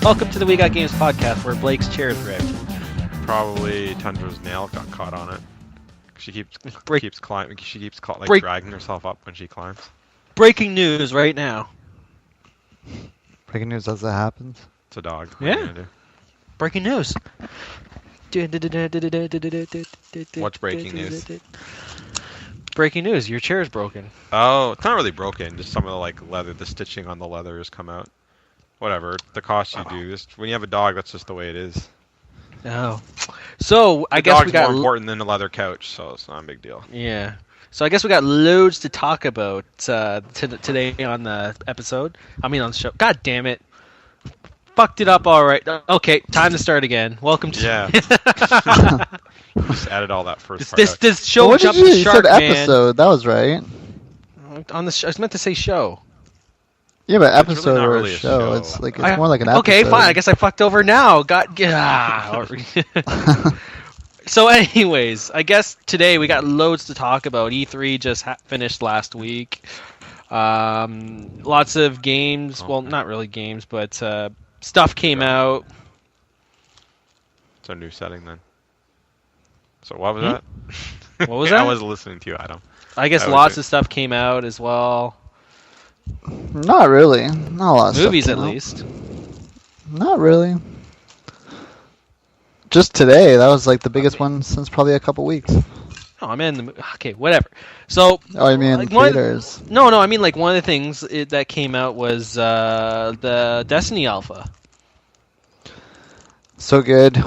Welcome to the We Got Games podcast, where Blake's chair is ripped. Probably Tundra's nail got caught on it. She keeps climbing. She keeps dragging herself up when she climbs. Breaking news right now. Breaking news as it happens. It's a dog. Yeah. Breaking news. What's breaking news? Breaking news. Your chair is broken. Oh, it's not really broken. Just some of the leather, the stitching on the leather has come out. Whatever. The cost you do. Just when you have a dog, that's just the way it is. Oh. So I guess we got more important than the leather couch, so it's not a big deal. Yeah. So I guess we got loads to talk about today on the episode. I mean on the show. God damn it. Fucked it up all right. Okay, time to start again. Welcome to... Yeah. Just added all that first part. This show what jumped did the you shark, said man. episode. That was right. On the I was meant to say show. Yeah, but It's episode really not or really a a show. show. It's more like an episode. Okay, fine. I guess I fucked over now. So anyways, I guess today we got loads to talk about. E3 just finished last week. Lots of games. Well, not really games, but stuff came out. It's a new setting then. So what was that? What was that? I wasn't listening to you, Adam. I guess lots of stuff came out as well. Not really. Not a lot of Movies stuff at came out. least. Not really. Just today, that was like the biggest one since probably a couple weeks. Oh, I'm in the... Okay, whatever. So... Oh, you mean theaters? No, I mean like one of the things that came out was the Destiny Alpha. So good.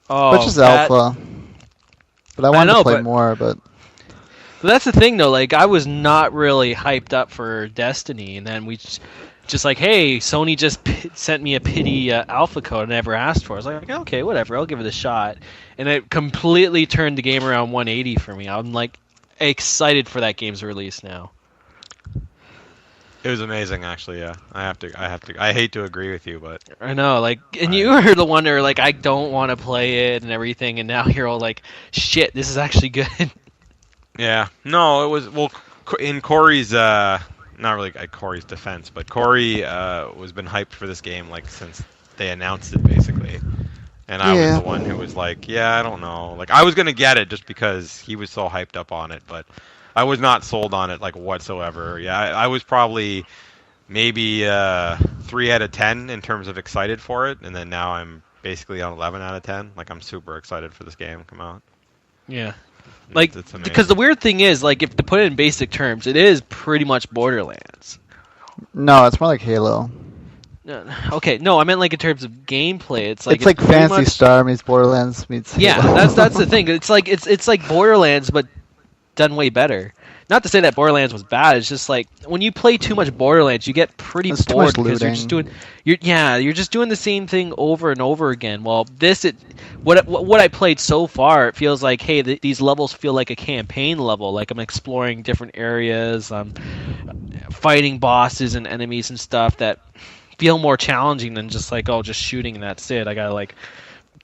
Oh, Which is alpha. But I wanted to play more, but... But that's the thing, though. Like, I was not really hyped up for Destiny, and then we just like, hey, Sony just sent me a pity alpha code I never asked for. I was like, okay, whatever, I'll give it a shot. And it completely turned the game around 180 for me. I'm like excited for that game's release now. It was amazing, actually. Yeah, I hate to agree with you, but I know, like, and you were the one where like, I don't want to play it and everything, and now you're all like, shit, this is actually good. Yeah, no, it was in Corey's not really at Corey's defense, but Corey was been hyped for this game like since they announced it basically, and I was the one who was like, yeah, I don't know, like I was gonna get it just because he was so hyped up on it, but I was not sold on it like whatsoever. Yeah, I was probably maybe 3 out of 10 in terms of excited for it, and then now I'm basically on 11 out of 10. Like I'm super excited for this game to come out. Yeah. Like, it's because the weird thing is, like, if to put it in basic terms, it is pretty much Borderlands. No, it's more like Halo. Okay, no, I meant like in terms of gameplay. It's like Phantasy Star meets Borderlands meets Halo. Yeah, that's the thing. It's like Borderlands, but done way better. Not to say that Borderlands was bad. It's just like when you play too much Borderlands, you get pretty bored because you're just doing the same thing over and over again. Well, what I played so far, it feels like, hey, these levels feel like a campaign level. Like I'm exploring different areas, I'm fighting bosses and enemies and stuff that feel more challenging than just like, oh, just shooting and that's it. I gotta like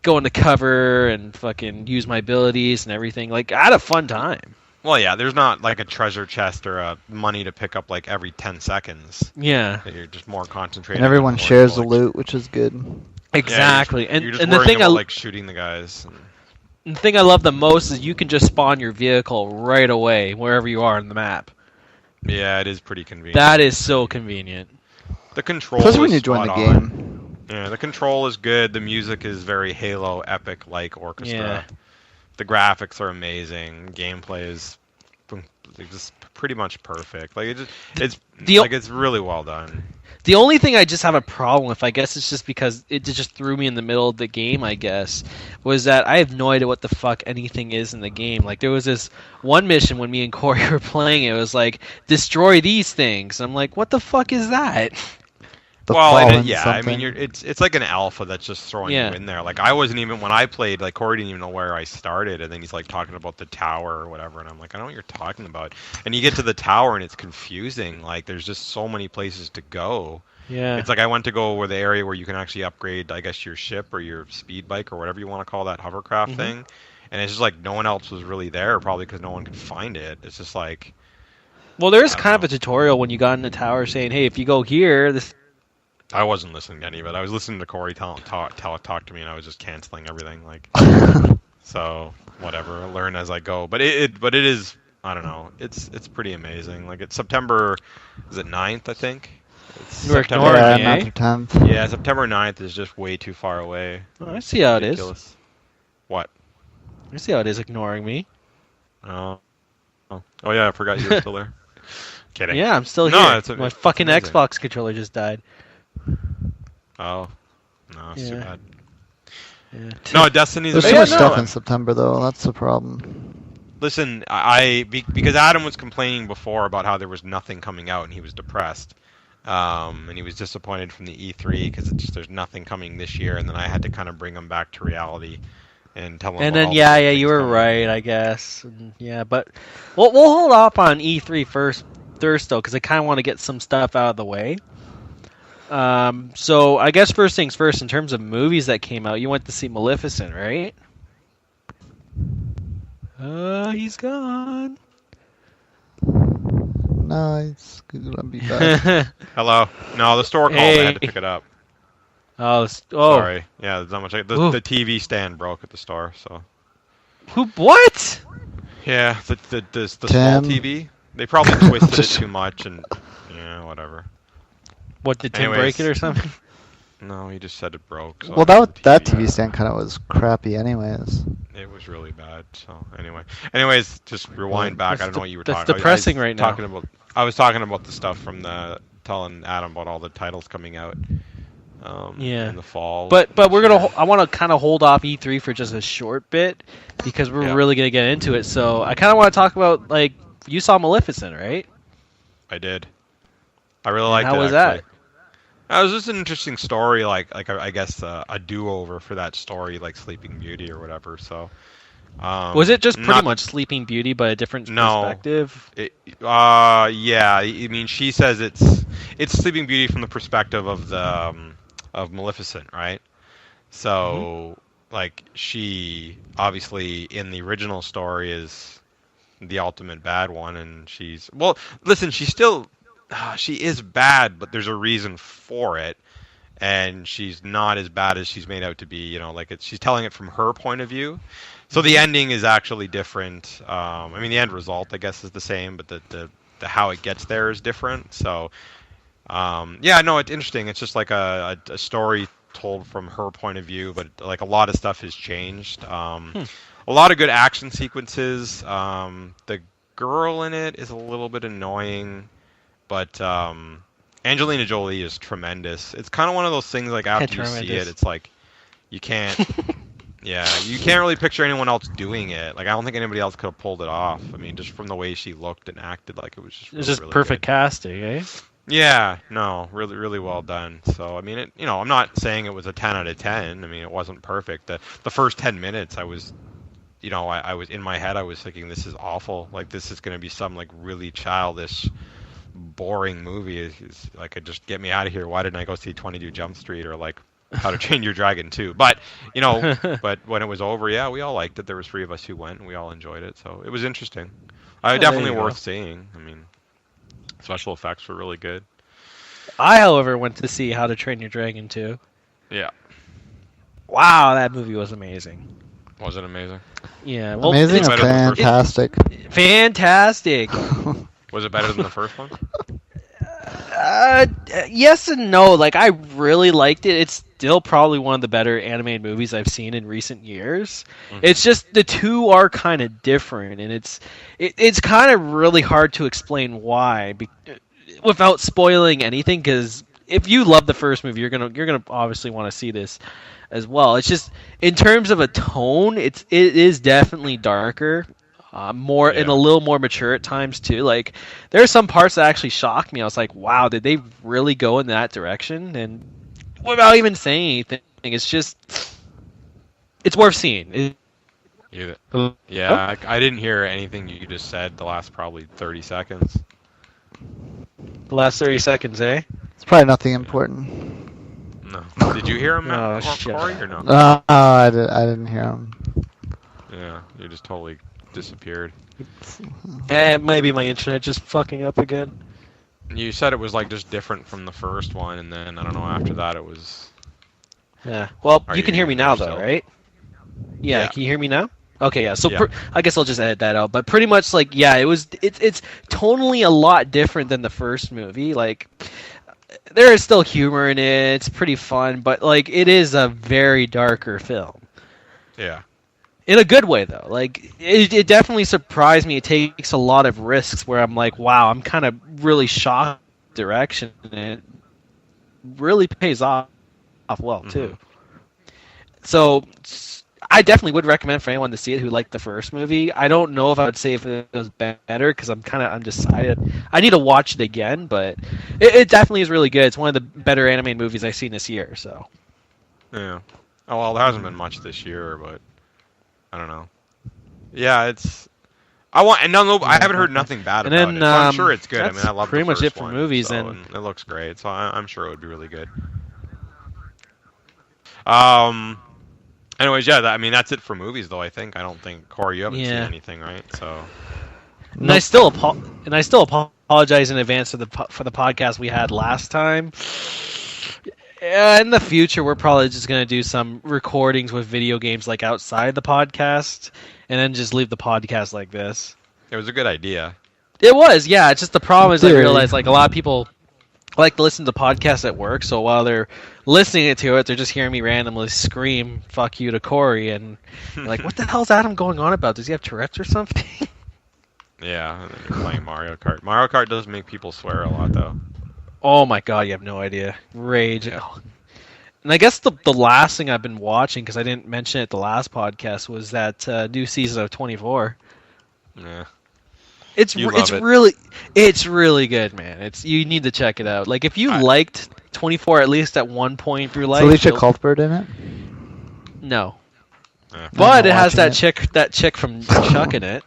go into cover and fucking use my abilities and everything. Like I had a fun time. Well, yeah, there's not like a treasure chest or a money to pick up like every 10 seconds. Yeah. You're just more concentrated. And everyone shares the loot, which is good. Exactly. Yeah, you're just and the thing about, like shooting the guys. The thing I love the most is you can just spawn your vehicle right away wherever you are on the map. Yeah, it is pretty convenient. That is so convenient. The control Especially when is you join the spot game. on. Yeah, the control is good. The music is very Halo epic-like orchestra. Yeah. The graphics are amazing. Gameplay is just pretty much perfect. Like it's really well done. The only thing I just have a problem with, I guess it's just because it just threw me in the middle of the game, I guess, was that I have no idea what the fuck anything is in the game. Like there was this one mission when me and Corey were playing, it was like, destroy these things. I'm like, what the fuck is that? I mean, it's like an alpha that's just throwing you in there. Like I wasn't even when I played. Like Corey didn't even know where I started, and then he's like talking about the tower or whatever, and I'm like, I don't know what you're talking about. And you get to the tower, and it's confusing. Like there's just so many places to go. Yeah. It's like I went to go where the area where you can actually upgrade, I guess, your ship or your speed bike or whatever you want to call that hovercraft thing, and it's just like no one else was really there, probably because no one could find it. It's just like. Well, there's kind of a tutorial when you got in the tower saying, hey, if you go here, this I wasn't listening to any of it. I was listening to Corey talk to me, and I was just canceling everything. Like, so whatever. I'll learn as I go. But it is. I don't know. It's pretty amazing. Like it's September, is it 9th, I think? It's You're September ignoring me, 9th or 10th. Yeah, September 9th is just way too far away. Oh, I see how Ridiculous. it is. What? I see how it is ignoring me. Oh yeah, I forgot you were still there. Kidding. Yeah, I'm still No, here. My fucking amazing. Xbox controller just died. Oh. No, it's too bad. Yeah. No, Destiny's There's amazing. too much stuff No. in September, though. That's the problem. Listen, because Adam was complaining before about how there was nothing coming out and he was depressed, and he was disappointed from the E3 because there's nothing coming this year, and then I had to kind of bring him back to reality and tell him. And about then all the yeah, good you things were coming. right, I guess. And, yeah, but we'll hold off on E3 first though, because I kind of want to get some stuff out of the way. So I guess first things first, in terms of movies that came out, you went to see Maleficent, right? He's gone. Nice. Gonna be back. Hello. No, the store called. I had to pick it up. Sorry. Yeah, there's not much. The TV stand broke at the store, so. What? Yeah, the small TV. They probably twisted it too much, and yeah, whatever. What, did Tim break it or something? No, he just said it broke. So well, that TV stand kind of was crappy, anyways. It was really bad. So anyways, just rewind back. I don't know what you were talking. That's depressing right now. I was talking about the stuff from telling Adam about all the titles coming out. In the fall. But we're gonna. I want to kind of hold off E3 for just a short bit because we're really gonna get into it. So I kind of want to talk about, like, you saw Maleficent, right? I did. I really liked it. How was actually. that? It was just an interesting story, like I guess a do-over for that story, like Sleeping Beauty or whatever. So. Was it just pretty much Sleeping Beauty, but a different perspective? Yeah. I mean, she says it's Sleeping Beauty from the perspective of of Maleficent, right? So, like, she obviously in the original story is the ultimate bad one, and listen, she is bad, but there's a reason for it. And she's not as bad as she's made out to be, like she's telling it from her point of view. So the ending is actually different. I mean, the end result, I guess, is the same, but the how it gets there is different. So, it's interesting. It's just like a story told from her point of view, but like a lot of stuff has changed. A lot of good action sequences. The girl in it is a little bit annoying, but Angelina Jolie is tremendous. It's kind of one of those things, like, after you see it, it's like you can't. Yeah, you can't really picture anyone else doing it. Like, I don't think anybody else could have pulled it off. I mean, just from the way she looked and acted, like, it was just really, really perfect good. casting, eh? Yeah, no, really, really well done. So, I mean, I'm not saying it was a 10 out of 10. I mean, it wasn't perfect. The first 10 minutes, I was in my head, I was thinking, this is awful. Like, this is going to be some, like, really childish, boring movie. It's like, just get me out of here. Why didn't I go see 22 Jump Street or, like, How to Train Your Dragon 2? But, but when it was over, yeah, we all liked it. There was 3 of us who went, and we all enjoyed it. So it was interesting. Definitely worth seeing. I mean, special effects were really good. I, however, went to see How to Train Your Dragon 2. Yeah. Wow, that movie was amazing. Was it amazing? Yeah. Well, amazing or fantastic? Fantastic. Was it better than the first one? Yes and no. Like, I really liked it. It's still probably one of the better animated movies I've seen in recent years. Mm-hmm. It's just the two are kind of different, and it's kind of really hard to explain why without spoiling anything. Because if you love the first movie, you're gonna obviously want to see this as well. It's just, in terms of a tone, it is definitely darker. And a little more mature at times too. Like, there are some parts that actually shocked me. I was like, "Wow, did they really go in that direction?" And without even saying anything, it's worth seeing. Yeah, I didn't hear anything you just said the last probably 30 seconds. The last 30 seconds, eh? It's probably nothing important. No. Did you hear him, Corey, or no? I didn't hear him. Yeah, you just totally disappeared. Maybe my internet just fucking up again. You said it was like just different from the first one, and then I don't know. After that, it was. Yeah. Well, Are you can hear me now, though, still? right? Yeah. Can you hear me now? Okay, yeah. So Yeah. I guess I'll just edit that out. But pretty much, like, yeah, it's tonally a lot different than the first movie. Like, there is still humor in it. It's pretty fun, but like, it is a very darker film. Yeah. In a good way, though. Like, it definitely surprised me. It takes a lot of risks where I'm like, wow, I'm kind of really shocked at the direction, and it really pays off well, too. So, I definitely would recommend for anyone to see it who liked the first movie. I don't know if I would say if it was better, because I'm kind of undecided. I need to watch it again, but it definitely is really good. It's one of the better animated movies I've seen this year, so. Yeah. Oh, well, there hasn't been much this year, but I don't know. Yeah, it's. I haven't heard nothing bad about it. So I'm sure it's good. I mean, I love pretty the first much it for one, movies, so, and it looks great. So I'm sure it would be really good. Anyways, yeah. I mean, that's it for movies, though. I think. I don't think Corey, you haven't seen anything, right? So. And I still apologize in advance for the podcast we had last time. In the future, we're probably just going to do some recordings with video games like outside the podcast, and then just leave the podcast like this. It was a good idea. It was, yeah. It's just the problem is I realized like a lot of people like to listen to podcasts at work, so while they're listening to it, they're just hearing me randomly scream "fuck you" to Corey, and like, what the hell's Adam going on about? Does he have Tourette's or something? Yeah, and then you're playing Mario Kart. Mario Kart does make people swear a lot, though. Oh my god, you have no idea. Rage. Yeah. And I guess the last thing I've been watching, because I didn't mention it the last podcast, was that new season of 24. Yeah. It's really good, man. You need to check it out. Like, if you liked 24 at least at one point through life. Is Alicia Cuthbert in it? No. But it has that chick from Chuck in it.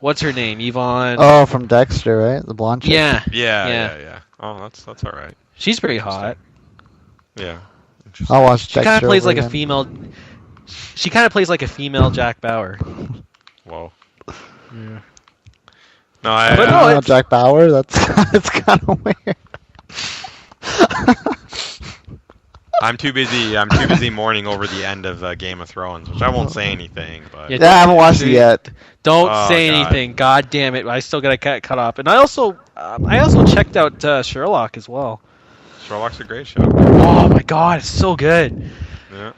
What's her name? Yvonne. Oh, from Dexter, right? The blonde chick. Yeah. Oh, that's all right. She's pretty hot. Yeah. I'll watch Dexter. She kind of plays like a female. She kind of plays like a female Jack Bauer. Whoa. Yeah. No, Jack Bauer. That's kind of weird. I'm too busy mourning over the end of Game of Thrones, which I won't say anything. But yeah, I haven't watched it yet. Don't say anything. God damn it! I still got to cut off. And I also checked out Sherlock as well. Sherlock's a great show. Oh my god, it's so good. Yeah.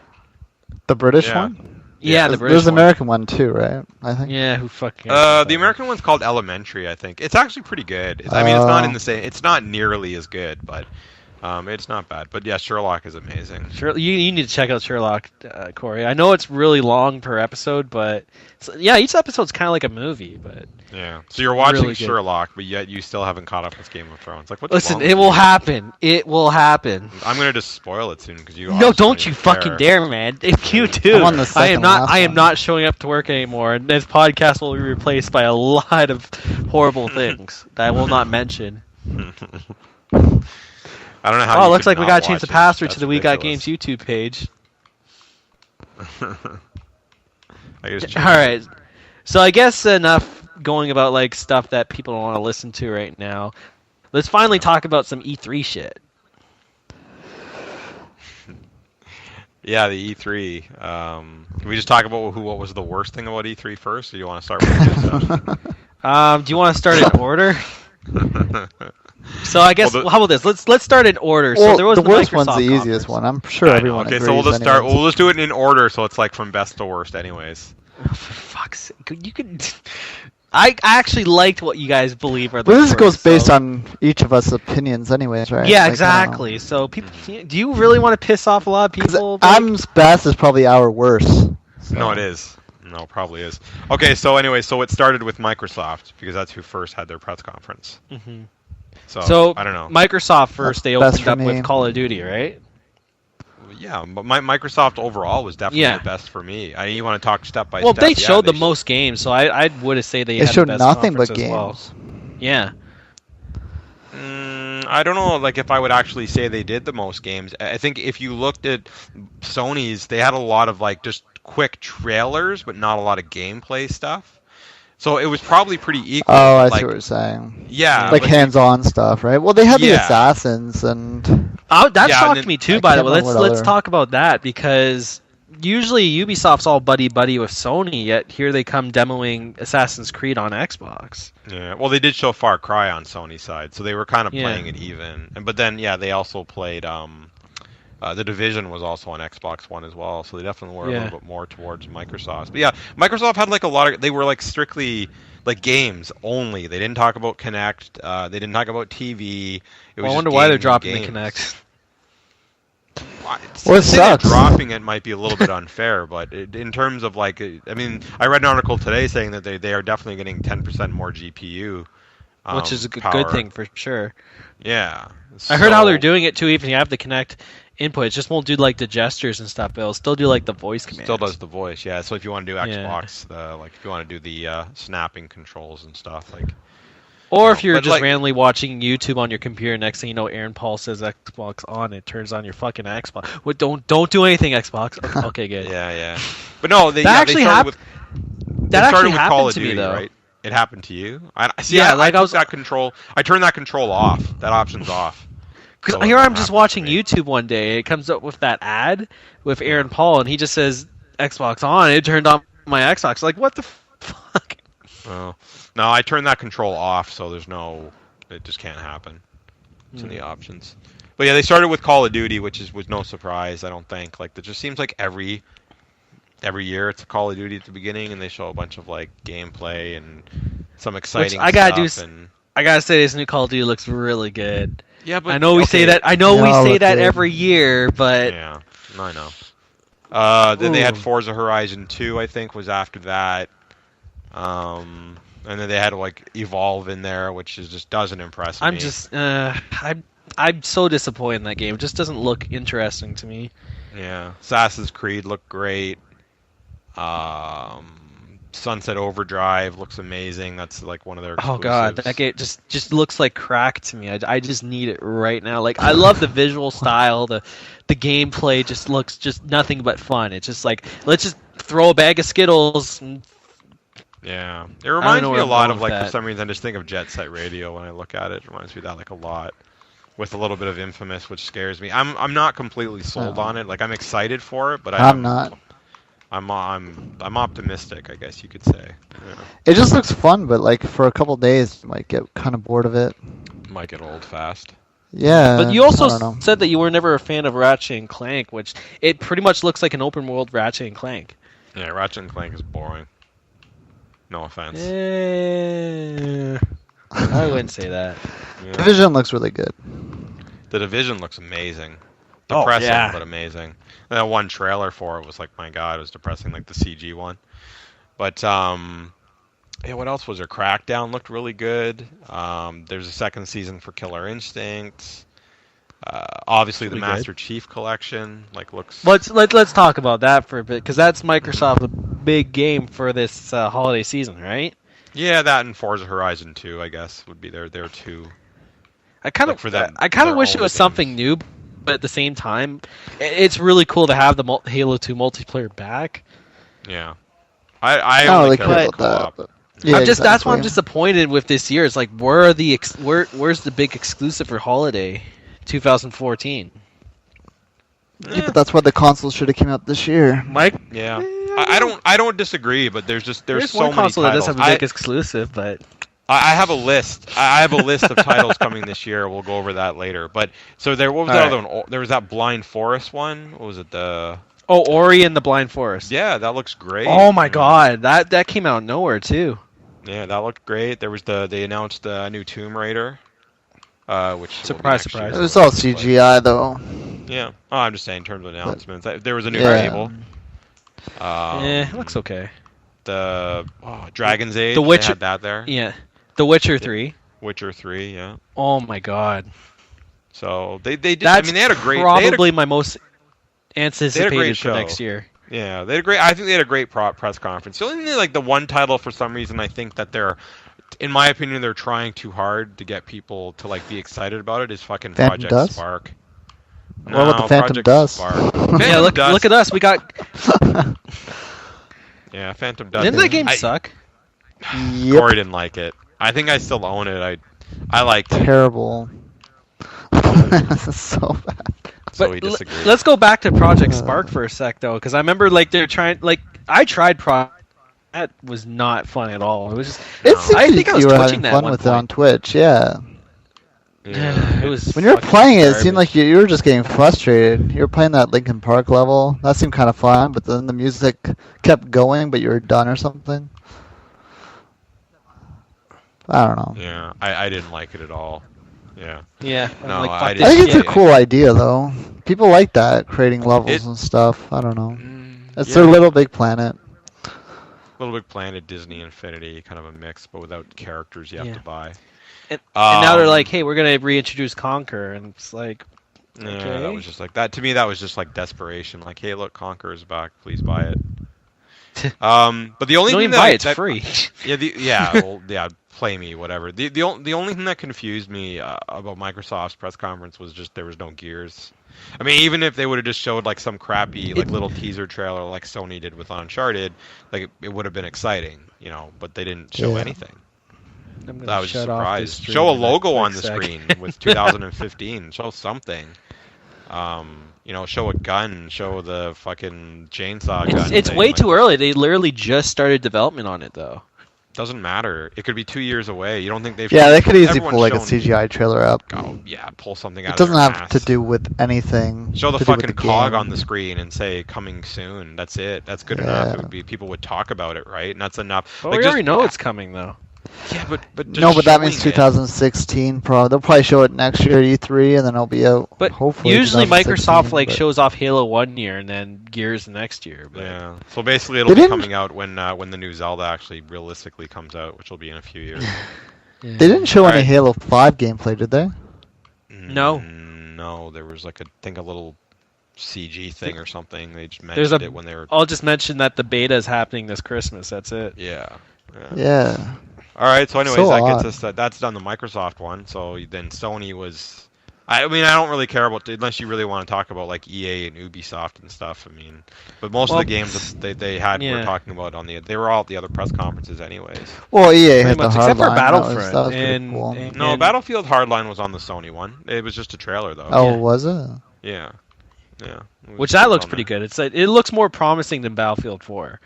The British one? Yeah, the British. There's an American one too, right? I think. Yeah, who fucking. The American one's called Elementary, I think. It's actually pretty good. I mean, it's not in the same. It's not nearly as good, but. It's not bad, but yeah, Sherlock is amazing. You need to check out Sherlock, Corey. I know it's really long per episode, but each episode's kind of like a movie. But yeah, so you're watching really Sherlock, but yet you still haven't caught up with Game of Thrones. Like, listen, it will happen. It will happen. I'm gonna just spoil it soon because you. No, don't you fucking dare, man! If you do, I am not showing up to work anymore, and this podcast will be replaced by a lot of horrible things that I will not mention. I don't know how. Oh, it looks like we gotta change the password to the We Got Games YouTube page. All right, so I guess enough going about like stuff that people don't want to listen to right now. Let's finally talk about some E3 shit. Yeah, the E3. Can we just talk about what was the worst thing about E3 first, or do you want to start with the good stuff? Do you want to start in order? So I guess how about this? Let's start in order. Well, so there was the worst Microsoft one's the easiest one. I'm sure everyone agrees. Okay, so we'll just start. We'll just do it in order, so it's like from best to worst, anyways. Oh, for fuck's sake! You could. I actually liked what you guys believe are the. Well, this goes based on each of us' opinions, anyways, right? Yeah, like, exactly. So people, do you really want to piss off a lot of people? Am's best is probably our worst. So. No, it is. No, probably is. Okay, so anyway, so it started with Microsoft because that's who first had their press conference. Mm-hmm. So I don't know. Microsoft first, they opened up with Call of Duty, right? Yeah, but Microsoft overall was definitely the best for me. You want to talk step by step. Well, they showed the most games, so I would say they had showed the best nothing but games. games. Well. Yeah. I don't know, like if I would actually say they did the most games. I think if you looked at Sony's, they had a lot of like just quick trailers, but not a lot of gameplay stuff. So it was probably pretty equal. Oh, I see what you're saying. Yeah. Like hands-on stuff, right? Well, they had the assassins and. That shocked me too. By the way, let's talk about that because usually Ubisoft's all buddy with Sony, yet here they come demoing Assassin's Creed on Xbox. Yeah. Well, they did show Far Cry on Sony's side, so they were kind of playing it even. But then, they also played. The Division was also on Xbox One as well, so they definitely were a little bit more towards Microsoft. But Microsoft had like a lot of. They were like strictly like games only. They didn't talk about Kinect. They didn't talk about TV. I wonder why they're dropping the Kinect. Well, it sucks. Dropping it might be a little bit unfair, but in terms of like, I mean, I read an article today saying that they are definitely getting 10% more GPU, which is a power. good thing for sure. Yeah, I heard how they're doing it too. Even if you have the Kinect input, it just won't do like the gestures and stuff, but it'll still do like the voice commands. Still does the voice, yeah. So if you want to do Xbox, like if you want to do the snapping controls and stuff, like. Or if you're just randomly watching YouTube on your computer, next thing you know, Aaron Paul says Xbox on, it turns on your fucking Xbox. What? Don't do anything, Xbox. Okay, good. Yeah. But no, they started with Call of Duty, though. Right? It happened to you? I turned that control off. That option's off. Because here I'm just watching YouTube one day. It comes up with that ad with Aaron Paul, and he just says Xbox on. It turned on my Xbox. Like, what the fuck? Oh. No, I turned that control off, so it just can't happen. It's in the options. But yeah, they started with Call of Duty, which was no surprise, I don't think. Like, it just seems like every year it's a Call of Duty at the beginning, and they show a bunch of like gameplay and some exciting stuff. I gotta say, this new Call of Duty looks really good. Yeah, but I know we say that. I know we say that every year, but yeah, I know. Then they had Forza Horizon 2, I think, was after that. And then they had like Evolve in there, which just doesn't impress me. I'm so disappointed in that game. It just doesn't look interesting to me. Yeah, Assassin's Creed looked great. Sunset Overdrive looks amazing. That's like one of their exclusives. Oh god, that game just looks like crack to me. I just need it right now. Like, I love the visual style, the gameplay just looks just nothing but fun. It's just like, let's just throw a bag of Skittles and yeah, it reminds me a lot of, like, for some reason I just think of Jet Set Radio when I look at it. It reminds me of that like a lot, with a little bit of Infamous, which scares me. I'm not completely sold on it. Like, I'm excited for it, but I'm not. I'm optimistic, I guess you could say. Yeah. It just looks fun, but like for a couple days, you might get kind of bored of it. Might get old fast. Yeah. But you also said that you were never a fan of Ratchet and Clank, which it pretty much looks like an open world Ratchet and Clank. Yeah, Ratchet and Clank is boring. No offense. I wouldn't say that. Yeah. Division looks really good. The Division looks amazing. Depressing, but amazing. And that one trailer for it was like, my god, it was depressing, like the CG one. But what else was there? Crackdown looked really good. There's a second season for Killer Instinct. Obviously, the Master Chief Collection looks. Let's talk about that for a bit, because that's Microsoft's big game for this holiday season, right? Yeah, that and Forza Horizon 2, I guess, would be their two. I kind of wish it was something new, but at the same time, it's really cool to have the Halo 2 multiplayer back. Yeah, I only care about co-op. But yeah, that's why I'm disappointed with this year. It's like, where's the big exclusive for holiday 2014? Yeah, but that's why the console should have came out this year. Mike? Yeah. I don't disagree, but there's so many console titles. That does have a big exclusive, but I have a list. I have a list of titles coming this year. We'll go over that later. But so what was the other one? There was that Blind Forest one. What was it? Ori and the Blind Forest. Yeah, that looks great. Oh my god, that came out of nowhere too. Yeah, that looked great. There was they announced the new Tomb Raider, which surprise. It was all CGI though. Yeah. Oh, I'm just saying in terms of announcements. There was a new Fable. It looks okay. The Dragon's Age. The Witcher. They had that there. Yeah. The Witcher 3. Witcher 3, yeah. Oh my god. So they did. I mean, they had a great. Probably my most anticipated for next year. Yeah, they had a great. I think they had a great press conference. The only thing, like the one title, for some reason, I think that in my opinion, they're trying too hard to get people to like be excited about it. Is fucking Phantom Project Spark. What about the Phantom Dust? Yeah, look at us. We got. Yeah, Phantom Dust. Didn't that game suck? Yep. Corey didn't like it. I think I still own it. I liked it. Terrible. This is so bad. So we disagree. Let's go back to Project Spark for a sec, though, because I remember they're trying. I tried Project. That was not fun at all. It was just. I think I was twitching that fun with it on Twitch. Yeah. Yeah. It was. When you were playing it seemed like you were just getting frustrated. You were playing that Linkin Park level. That seemed kind of fun, but then the music kept going, but you were done or something. I don't know. Yeah, I didn't like it at all. Yeah. Yeah. No, I think it's a cool idea, though. People like that, creating levels and stuff. I don't know. It's their Little Big Planet. Little Big Planet, Disney Infinity, kind of a mix, but without characters you have to buy. And now they're like, hey, we're going to reintroduce Conquer, and it's like, okay. Yeah, that was just like that. To me, that was just like desperation. Like, hey, look, Conquer is back. Please buy it. But the only thing it's free. Yeah, play me, whatever. The only thing that confused me about Microsoft's press conference was just there was no Gears. I mean, even if they would have just showed like some crappy little teaser trailer like Sony did with Uncharted, like it would have been exciting, But they didn't show anything. I was just surprised. Show a logo on the screen with 2015. Show something. Show a gun. Show the fucking chainsaw gun. It's way too early. They literally just started development on it, though. Doesn't matter. It could be 2 years away. You don't think they've? Yeah, they could easily pull like a CGI trailer up. Oh yeah, pull something out. It doesn't have to do with anything. Show the fucking cog on the screen and say coming soon. That's it. That's good enough. It would be people would talk about it, right? And that's enough. Well, we already know it's coming though. Yeah, but no, but that means 2016 Pro. They'll probably show it next year at E3, and then it'll be out. But hopefully usually Microsoft shows off Halo 1 year and then Gears the next year. But... Yeah, so basically it'll be coming out when the new Zelda actually realistically comes out, which will be in a few years. They didn't show any Halo 5 gameplay, did they? No. No, there was like a little CG thing or something. They just mentioned it when they were. I'll just mention that the beta is happening this Christmas. That's it. Yeah. All right. So, anyways, that gets us. That's done the Microsoft one. So then Sony was. I mean, I don't really care about unless you really want to talk about like EA and Ubisoft and stuff. I mean, but most of the games that they had were talking about they were all at the other press conferences anyways. Well, EA had the except for Hardline. Battlefront. That was pretty cool. No, Battlefield Hardline was on the Sony one. It was just a trailer though. Oh, was it? Yeah. Which that looks pretty good. It's it looks more promising than Battlefield 4.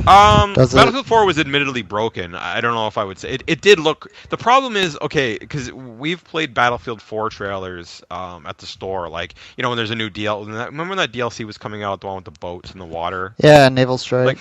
Battlefield 4 was admittedly broken. I don't know if I would say it did look. The problem is because we've played Battlefield 4 trailers at the store, like when there's a new DLC. Remember when that DLC was coming out, the one with the boats in the water? Yeah, Naval Strike.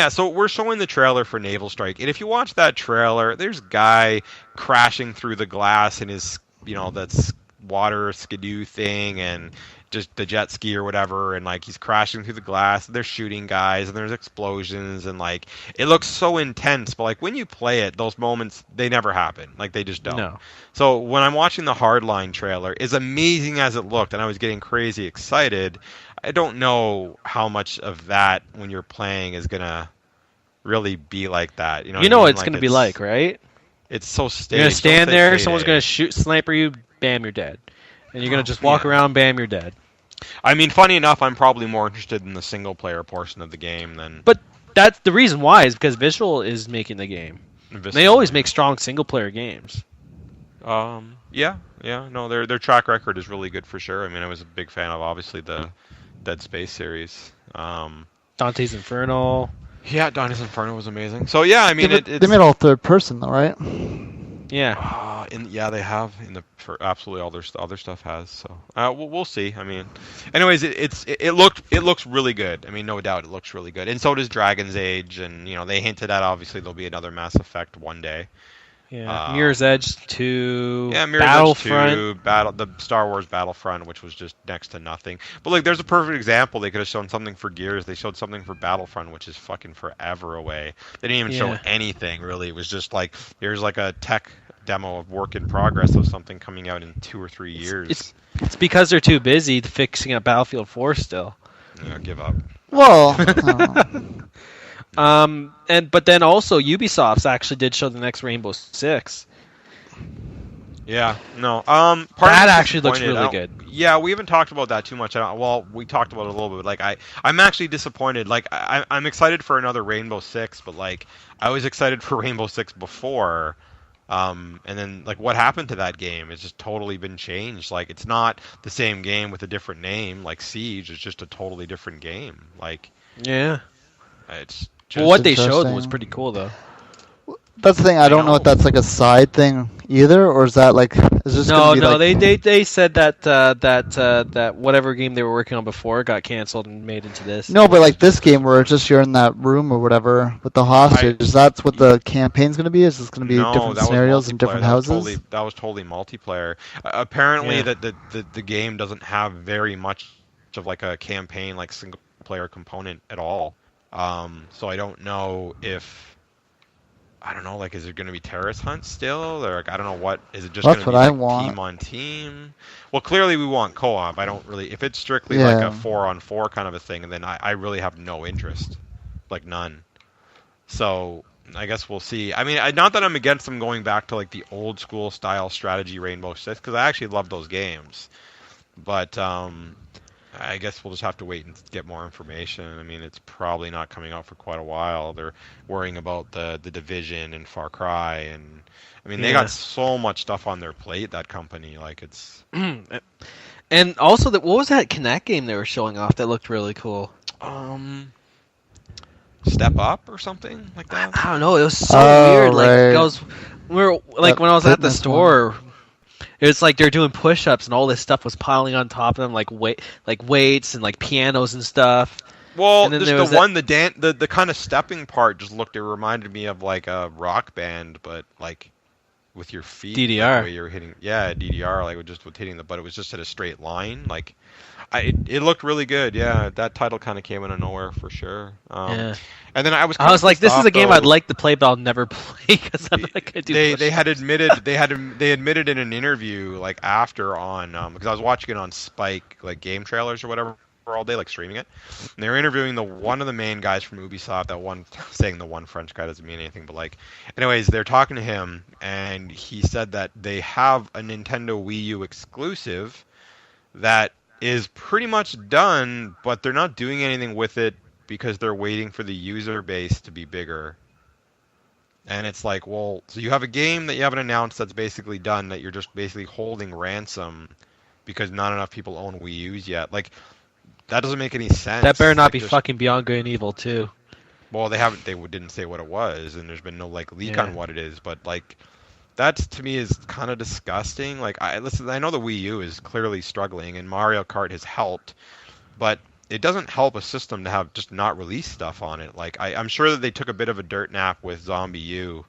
So we're showing the trailer for Naval Strike, and if you watch that trailer, there's a guy crashing through the glass in his that's water skidoo thing and just the jet ski or whatever, and like he's crashing through the glass, and they're shooting guys, and there's explosions, and like it looks so intense, but like when you play it, those moments, they never happen. Like they just don't. No. So when I'm watching the Hardline trailer, as amazing as it looked, and I was getting crazy excited, I don't know how much of that when you're playing is gonna really be like that. You know what it's gonna be like, right? It's so staged. You're gonna stand there, someone's gonna shoot sniper you, bam, you're dead. And you're going to just walk around, bam, you're dead. I mean, funny enough, I'm probably more interested in the single-player portion of the game than... But that's the reason why, is because Visual is making the game. They always make strong single-player games. Yeah. No, their track record is really good for sure. I mean, I was a big fan of, obviously, the Dead Space series. Dante's Inferno. Yeah, Dante's Inferno was amazing. So, yeah, I mean... They made all third person, though, right? Yeah. They have for absolutely all their other stuff has. So we'll see. I mean, anyways, it looks really good. I mean, no doubt it looks really good. And so does Dragon's Age, and they hinted at obviously there'll be another Mass Effect one day. Yeah. Mirror's Edge 2. Yeah, Mirror's Battlefront. Edge 2, the Star Wars Battlefront, which was just next to nothing. But like, there's a perfect example. They could have shown something for Gears. They showed something for Battlefront, which is fucking forever away. They didn't even show anything really. It was just like here's like a tech demo of work in progress of something coming out in 2 or 3 years. It's because they're too busy fixing up Battlefield 4 still. Yeah, give up. Well. But then also Ubisoft's actually did show the next Rainbow Six. Yeah, no. That actually looks really good. Yeah, we haven't talked about that too much. Well, we talked about it a little bit. Like, I'm actually disappointed. Like, I'm excited for another Rainbow Six, but like, I was excited for Rainbow Six before. And then like, what happened to that game? It's just totally been changed. Like, it's not the same game with a different name. Like Siege is just a totally different game. Like, yeah, it's just well, what they showed was pretty cool though. That's the thing. I don't know if that's like a side thing either, or is that like? Is this No, gonna be like... they said that that whatever game they were working on before got canceled and made into this. No, but like this game where it's just you're in that room or whatever with the hostage. That's what the campaign's gonna be. Is this gonna be different scenarios and different houses? That was totally multiplayer. Apparently, Yeah. that the game doesn't have very much of like a campaign, like single player component at all. So I don't know if. I don't know, like, is it going to be terrorist hunts still? Or, like, I don't know what, is it just going to be, like, team on team? Well, clearly we want co-op. I don't really, if it's strictly, like, a 4-on-4 kind of a thing, then I really have no interest. Like, none. So, I guess we'll see. I mean, not that I'm against them going back to, like, the old school style strategy Rainbow Six, because I actually love those games. But, I guess we'll just have to wait and get more information. I mean, it's probably not coming out for quite a while. They're worrying about the Division and Far Cry, and I mean, they got so much stuff on their plate. That company, like, it's. And also, what was that Kinect game they were showing off that looked really cool? Step Up or something like that. I don't know. It was so weird. Like when I was at the store. It's like they're doing push-ups and all this stuff was piling on top of them, like weights and like pianos and stuff. Well, and just the kind of stepping part just looked. It reminded me of like a Rock Band, but like with your feet. DDR. The way you're hitting, DDR, like just with hitting but it was just at a straight line. Like, it looked really good. Yeah, that title kind of came out of nowhere for sure. Yeah. And then I was like, this is a game I'd like to play, but I'll never play because I'm not gonna do. They admitted in an interview like after on because I was watching it on Spike, like game trailers or whatever all day, like streaming it. And they were interviewing one of the main guys from Ubisoft. That one, saying the one French guy doesn't mean anything, but like, anyways, they're talking to him, and he said that they have a Nintendo Wii U exclusive that is pretty much done, but they're not doing anything with it because they're waiting for the user base to be bigger. And it's like, well, so you have a game that you haven't announced that's basically done, that you're just basically holding ransom because not enough people own Wii U's yet. Like, that doesn't make any sense. That better not be fucking Beyond Good and Evil 2. Well, they didn't say what it was, and there's been no like leak on what it is, but like, that to me is kind of disgusting. Like, I know the Wii U is clearly struggling, and Mario Kart has helped, but it doesn't help a system to have just not release stuff on it. Like, I'm sure that they took a bit of a dirt nap with Zombie U.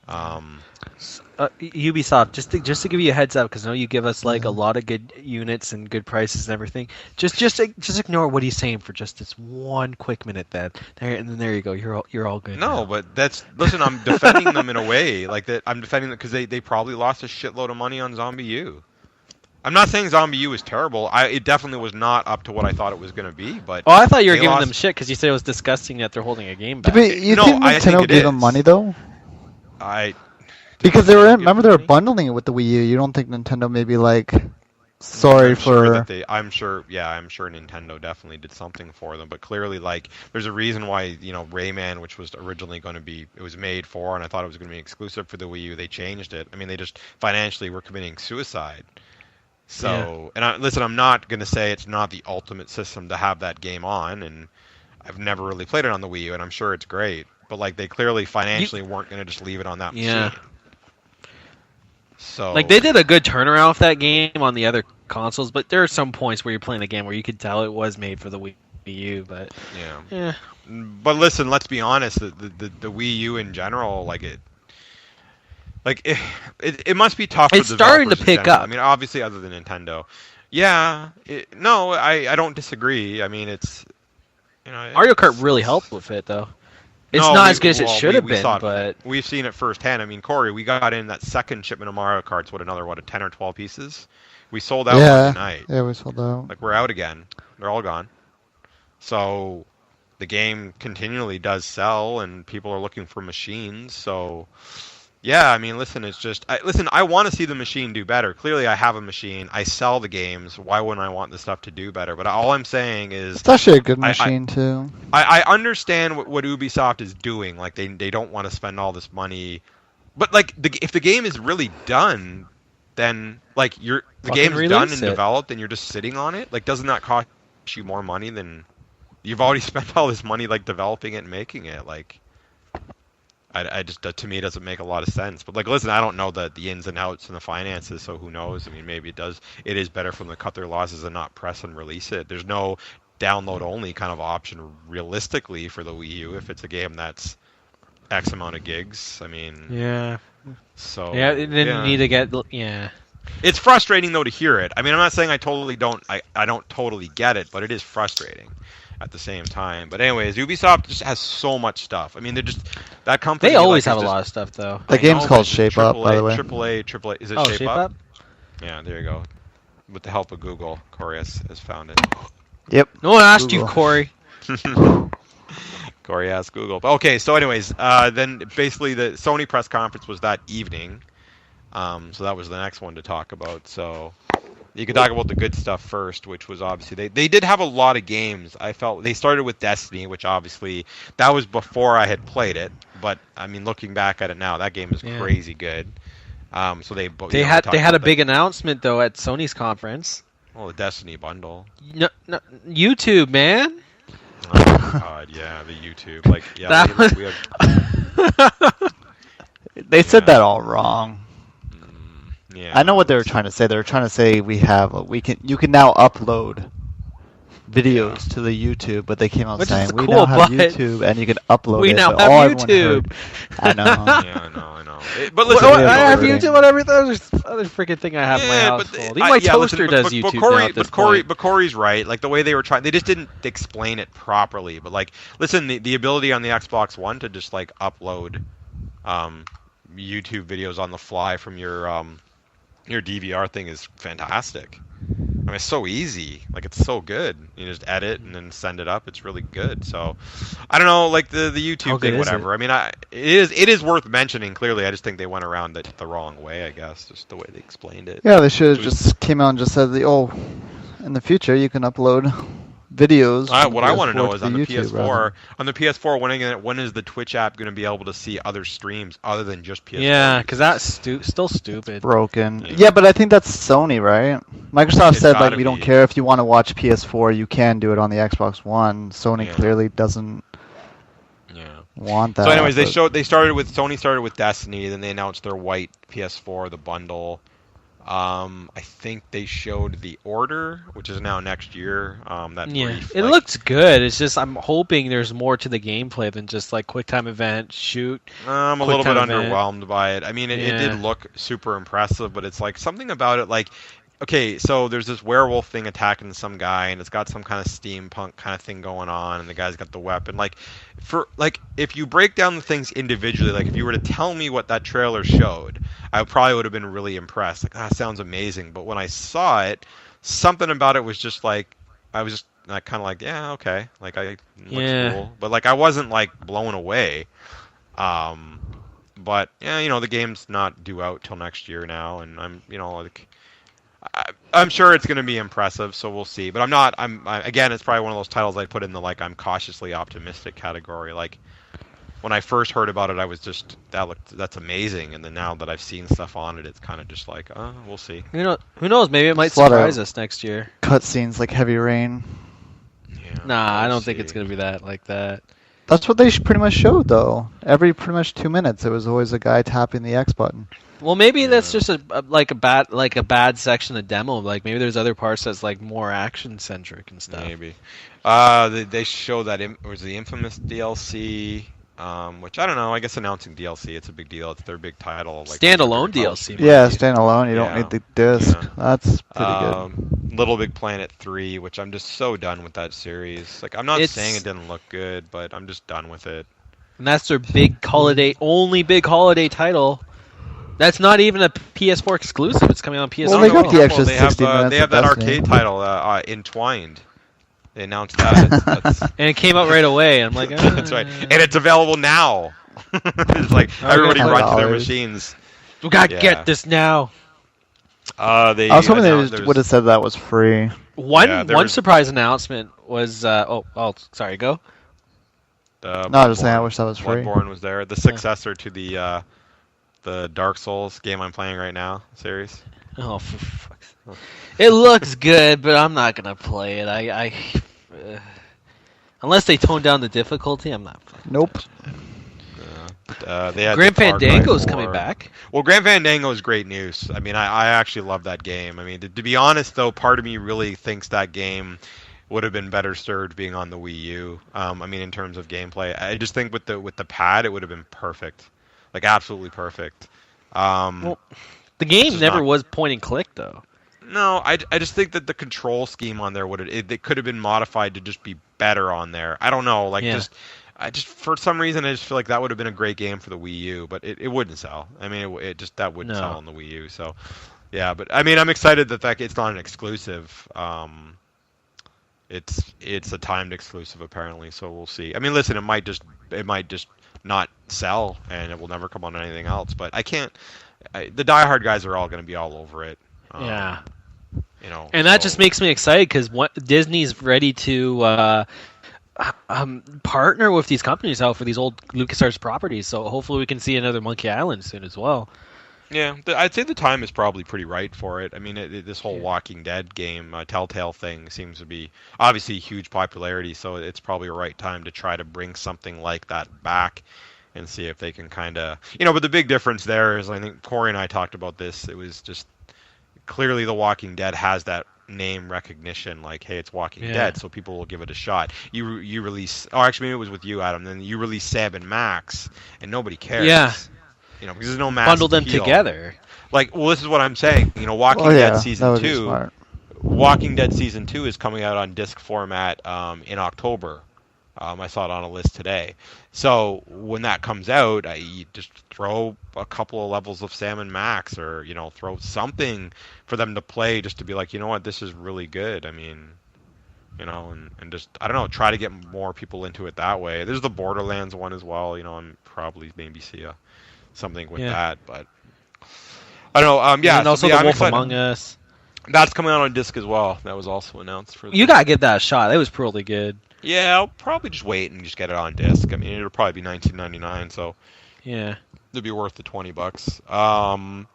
Ubisoft, just to give you a heads up, because I know you give us like a lot of good units and good prices and everything. Just ignore what he's saying for just this one quick minute. And then there you go. You're all good. No, now. but listen. I'm defending them in a way like that. I'm defending them because they probably lost a shitload of money on Zombie U. I'm not saying Zombie U is terrible. It definitely was not up to what I thought it was going to be. But I thought you were giving them shit because you said it was disgusting that they're holding a game back. You think Nintendo gave them money though? Because they were remember they were bundling it with the Wii U. You don't think Nintendo maybe like I'm sure Nintendo definitely did something for them, but clearly like there's a reason why, Rayman, which was originally going to be, it was made for, and I thought it was going to be exclusive for the Wii U, they changed it. I mean, they just financially were committing suicide. So, and I'm not going to say it's not the ultimate system to have that game on, and I've never really played it on the Wii U, and I'm sure it's great, but like they clearly financially weren't going to just leave it on that machine. So, like, they did a good turnaround with that game on the other consoles, but there are some points where you're playing a game where you could tell it was made for the Wii U. But yeah. But listen, let's be honest. The Wii U in general, it must be tough. It's starting to pick up. I mean, obviously, other than Nintendo. Yeah. I don't disagree. I mean, it's Mario Kart really helped with it, though. It's not as good as it should have been, but we've seen it firsthand. I mean, Corey, we got in that second shipment of Mario Karts. Another 10 or 12 pieces? We sold out one night. Yeah, we sold out. Like, we're out again. They're all gone. So the game continually does sell, and people are looking for machines. So Yeah, I mean, listen, it's just I want to see the machine do better. Clearly, I have a machine. I sell the games. Why wouldn't I want the stuff to do better? But all I'm saying is, it's actually a good machine too. I understand what Ubisoft is doing. Like they don't want to spend all this money, but like if the game is really done, then like the game's done and developed, and you're just sitting on it. Like, doesn't that cost you more money than you've already spent all this money like developing it and making it? Like. I just to me it doesn't make a lot of sense. But like, listen, I don't know the ins and outs and the finances, so who knows? I mean, maybe it does. It is better for them to cut their losses and not press and release it. There's no download only kind of option realistically for the Wii U if it's a game that's X amount of gigs. I mean, yeah. So yeah, then you need to get It's frustrating though to hear it. I mean, I'm not saying I don't totally get it, but it is frustrating at the same time. But anyways, Ubisoft just has so much stuff. I mean, they're just that company. They always have a lot of stuff though. The game's called Shape Up, by the way. AAA. Is it Shape Up? Yeah, there you go. With the help of Google, Corey has found it. Yep. No one asked you, Corey. Corey asked Google. But okay, so anyways, then basically the Sony press conference was that evening. So that was the next one to talk about. So you could talk about the good stuff first, which was obviously they did have a lot of games. I felt they started with Destiny, which obviously that was before I had played it. But I mean, looking back at it now, that game is crazy good. So they had a big announcement though at Sony's conference. Oh, the Destiny bundle. No, YouTube, man. Oh God, yeah, the YouTube. Like, yeah, they said that all wrong. Yeah, I know what they were trying to say. They were trying to say you can now upload videos to the YouTube, but they came out saying we now have YouTube and you can upload it. We now have YouTube. I know. Yeah, I know. But listen, I have YouTube on every other freaking thing I have in my household. Even my toaster does YouTube now at this point. But Corey's right. Like the way they were trying, they just didn't explain it properly. But like, listen, the ability on the Xbox One to just like upload YouTube videos on the fly from your DVR thing is fantastic. I mean, it's so easy. Like, it's so good. You just edit and then send it up. It's really good. So, I don't know, like the YouTube thing, whatever. I mean, it is worth mentioning. Clearly, I just think they went around it the wrong way. I guess just the way they explained it. Yeah, they should have just came out and just said, in the future you can upload videos. What I want to know is on the PS4. On the PS4, when is the Twitch app going to be able to see other streams other than just PS4? Yeah, because that's still stupid. Broken. Yeah, but I think that's Sony, right? Microsoft said like we don't care if you want to watch PS4, you can do it on the Xbox One. Sony clearly doesn't want that. So anyways, Sony started with Destiny, then they announced their white PS4, the bundle. I think they showed The Order, which is now next year. It looks good. It's just I'm hoping there's more to the gameplay than just like quick time event, shoot. I'm a little bit underwhelmed by it. I mean, it did look super impressive, but it's like something about it like, okay, so there's this werewolf thing attacking some guy, and it's got some kind of steampunk kind of thing going on, and the guy's got the weapon. If you break down the things individually, like if you were to tell me what that trailer showed, I probably would have been really impressed. Like, sounds amazing. But when I saw it, something about it was just like, I was just kind of like, yeah, okay, like looks cool. But like I wasn't like blown away. But yeah, the game's not due out till next year now, and I'm sure it's going to be impressive, so we'll see. But again, it's probably one of those titles I put in the I'm cautiously optimistic category. Like when I first heard about it, I was just that's amazing, and then now that I've seen stuff on it, it's kind of just like, we'll see. Who knows? Maybe it might surprise us next year. Cutscenes like Heavy Rain. Yeah, nah, I don't think it's going to be like that. That's what they pretty much showed, though. Every pretty much 2 minutes, it was always a guy tapping the X button. Well, maybe that's just a bad section of demo. Like maybe there's other parts that's like more action centric and stuff. Maybe. They show that it was the Infamous DLC, which I don't know. I guess announcing DLC, it's a big deal. It's their big title. Like standalone DLC. Yeah, standalone. You don't need the disc. Yeah. That's pretty good. Little Big Planet 3, which I'm just so done with that series. Like I'm not saying it didn't look good, but I'm just done with it. And that's their big holiday title. That's not even a PS4 exclusive. It's coming on PS4. Well, they got the extra 60 minutes. They have that arcade title, Entwined. They announced that. And it came out right away. I'm like, that's right. And it's available now. It's like everybody runs to their machines. We gotta get this now. I was hoping they would have said that was free. One surprise announcement was sorry, go. No, I was saying I wish that was free. Bloodborne was there, the successor to the Dark Souls game I'm playing right now series. Oh, for fuck's sake. It looks good, but I'm not gonna play it. Unless they tone down the difficulty, I'm not playing. Nope. They had Grim Fandango's coming back. Well, Grim Fandango is great news. I mean, I actually love that game. I mean, to be honest, though, part of me really thinks that game would have been better served being on the Wii U. I mean, in terms of gameplay, I just think with the pad, it would have been perfect, like absolutely perfect. Well, the game never was point and click, though. No, I just think that the control scheme on there it could have been modified to just be better on there. I don't know, I just for some reason I just feel like that would have been a great game for the Wii U, but it wouldn't sell. I mean, that wouldn't sell on the Wii U. So, yeah, but I mean, I'm excited that it's not an exclusive. It's a timed exclusive apparently, so we'll see. I mean, listen, it might just not sell and it will never come on anything else. But the diehard guys are all going to be all over it. Yeah. And that just makes me excited because Disney's ready to partner with these companies out for these old LucasArts properties. So hopefully we can see another Monkey Island soon as well. Yeah, I'd say the time is probably pretty right for it. I mean, this whole Walking Dead game, Telltale thing seems to be obviously huge popularity, so it's probably a right time to try to bring something like that back and see if they can kind of, but the big difference there is, I think Corey and I talked about this, it was just clearly The Walking Dead has that name recognition, like, hey, it's Walking Dead, so people will give it a shot. You release, actually maybe it was with you, Adam, then you release Sam and Max, and nobody cares. Yeah. Because there's no mass bundle them appeal. Together. Like, well, this is what I'm saying. Walking Dead Season 2. Walking Dead Season 2 is coming out on disc format in October. I saw it on a list today. So when that comes out, you just throw a couple of levels of Sam and Max, or throw something for them to play, just to be like, what, this is really good. I mean, and just, I don't know, try to get more people into it that way. There's the Borderlands one as well. And probably maybe see something with that, but I don't know. And also the Wolf Among Us. That's coming out on disc as well. That was also announced for. You gotta give that a shot. It was probably good. Yeah, I'll probably just wait and just get it on disc. I mean, it'll probably be $19.99, so yeah, it'll be worth the $20.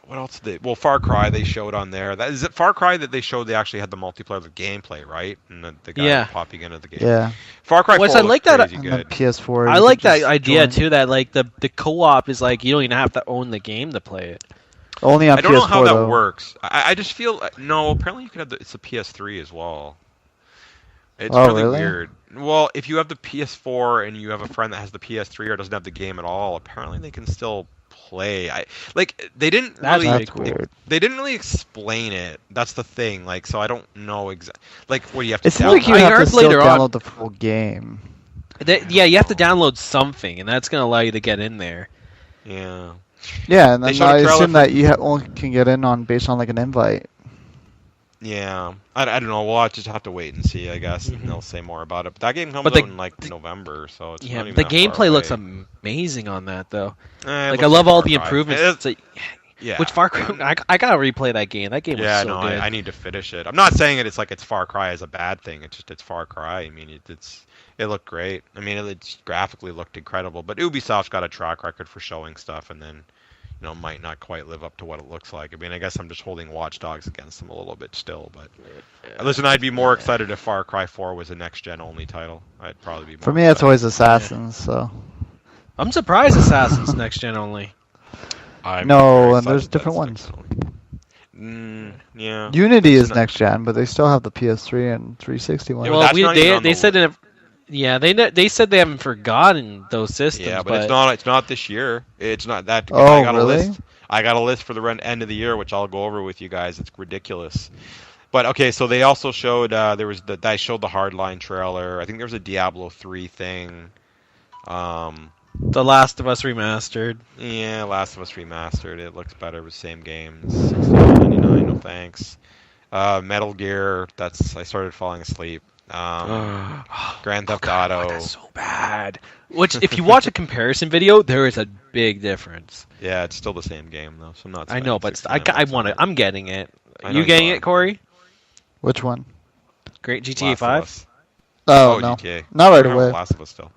What else did they? Well, Far Cry they showed on there. Is it Far Cry that they showed? They actually had the multiplayer, the gameplay, right? And the guy popping into the game. Yeah. Far Cry 4 I like that. Good. PS4. I like that idea too. That like the co-op is like you don't even have to own the game to play it. Only on PS4. I don't know how that works. I just feel no. Apparently, you can have it's a PS3 as well. It's really weird. Well, if you have the PS4 and you have a friend that has the PS3 or doesn't have the game at all, apparently they can still play. They didn't they didn't really explain it. That's the thing. Like, so I don't know exactly. Like, what do you have to? It's like you have to still download the full game. You have to download something, and that's gonna allow you to get in there. Yeah. Yeah, and then I assume that you only can get in based on like an invite. Yeah, I don't know. We'll just have to wait and see, I guess, and they'll say more about it. But that game comes out in November, so it's not even the that gameplay far looks away. amazing on that, though. I love all the improvements. Yeah. Which Far Cry? I gotta replay that game. That game was so good. I need to finish it. I'm not saying it's Far Cry is a bad thing. It's Far Cry. I mean, it looked great. I mean, it graphically looked incredible. But Ubisoft's got a track record for showing stuff, and then might not quite live up to what it looks like. I mean, I guess I'm just holding Watch Dogs against them a little bit still, but listen, I'd be more excited if Far Cry 4 was a next-gen only title. I'd probably be more For me, it's always Assassins, so... I'm surprised Assassin's next-gen only. No, and there's different ones. Yeah. Unity is next-gen, but they still have the PS3 and 360 one. Well, they said they said they haven't forgotten those systems. Yeah, but it's not this year. It's not that. Oh, I got really? a list. I got a list for the end of the year, which I'll go over with you guys. It's ridiculous. But okay, so they also showed they showed the Hardline trailer. I think there was a Diablo 3 thing. The Last of Us Remastered. Yeah, Last of Us Remastered. It looks better with same games. $69.99. No thanks. Metal Gear. I started falling asleep. Grand Theft Auto. God, that's so bad. Which, if you watch a comparison video, there is a big difference. Yeah, it's still the same game though, so I'm not. I know, but I want it. I'm getting it. You getting it, Corey? Which one? Great GTA 5. Oh no, GTA. Not right away. Last of Us still.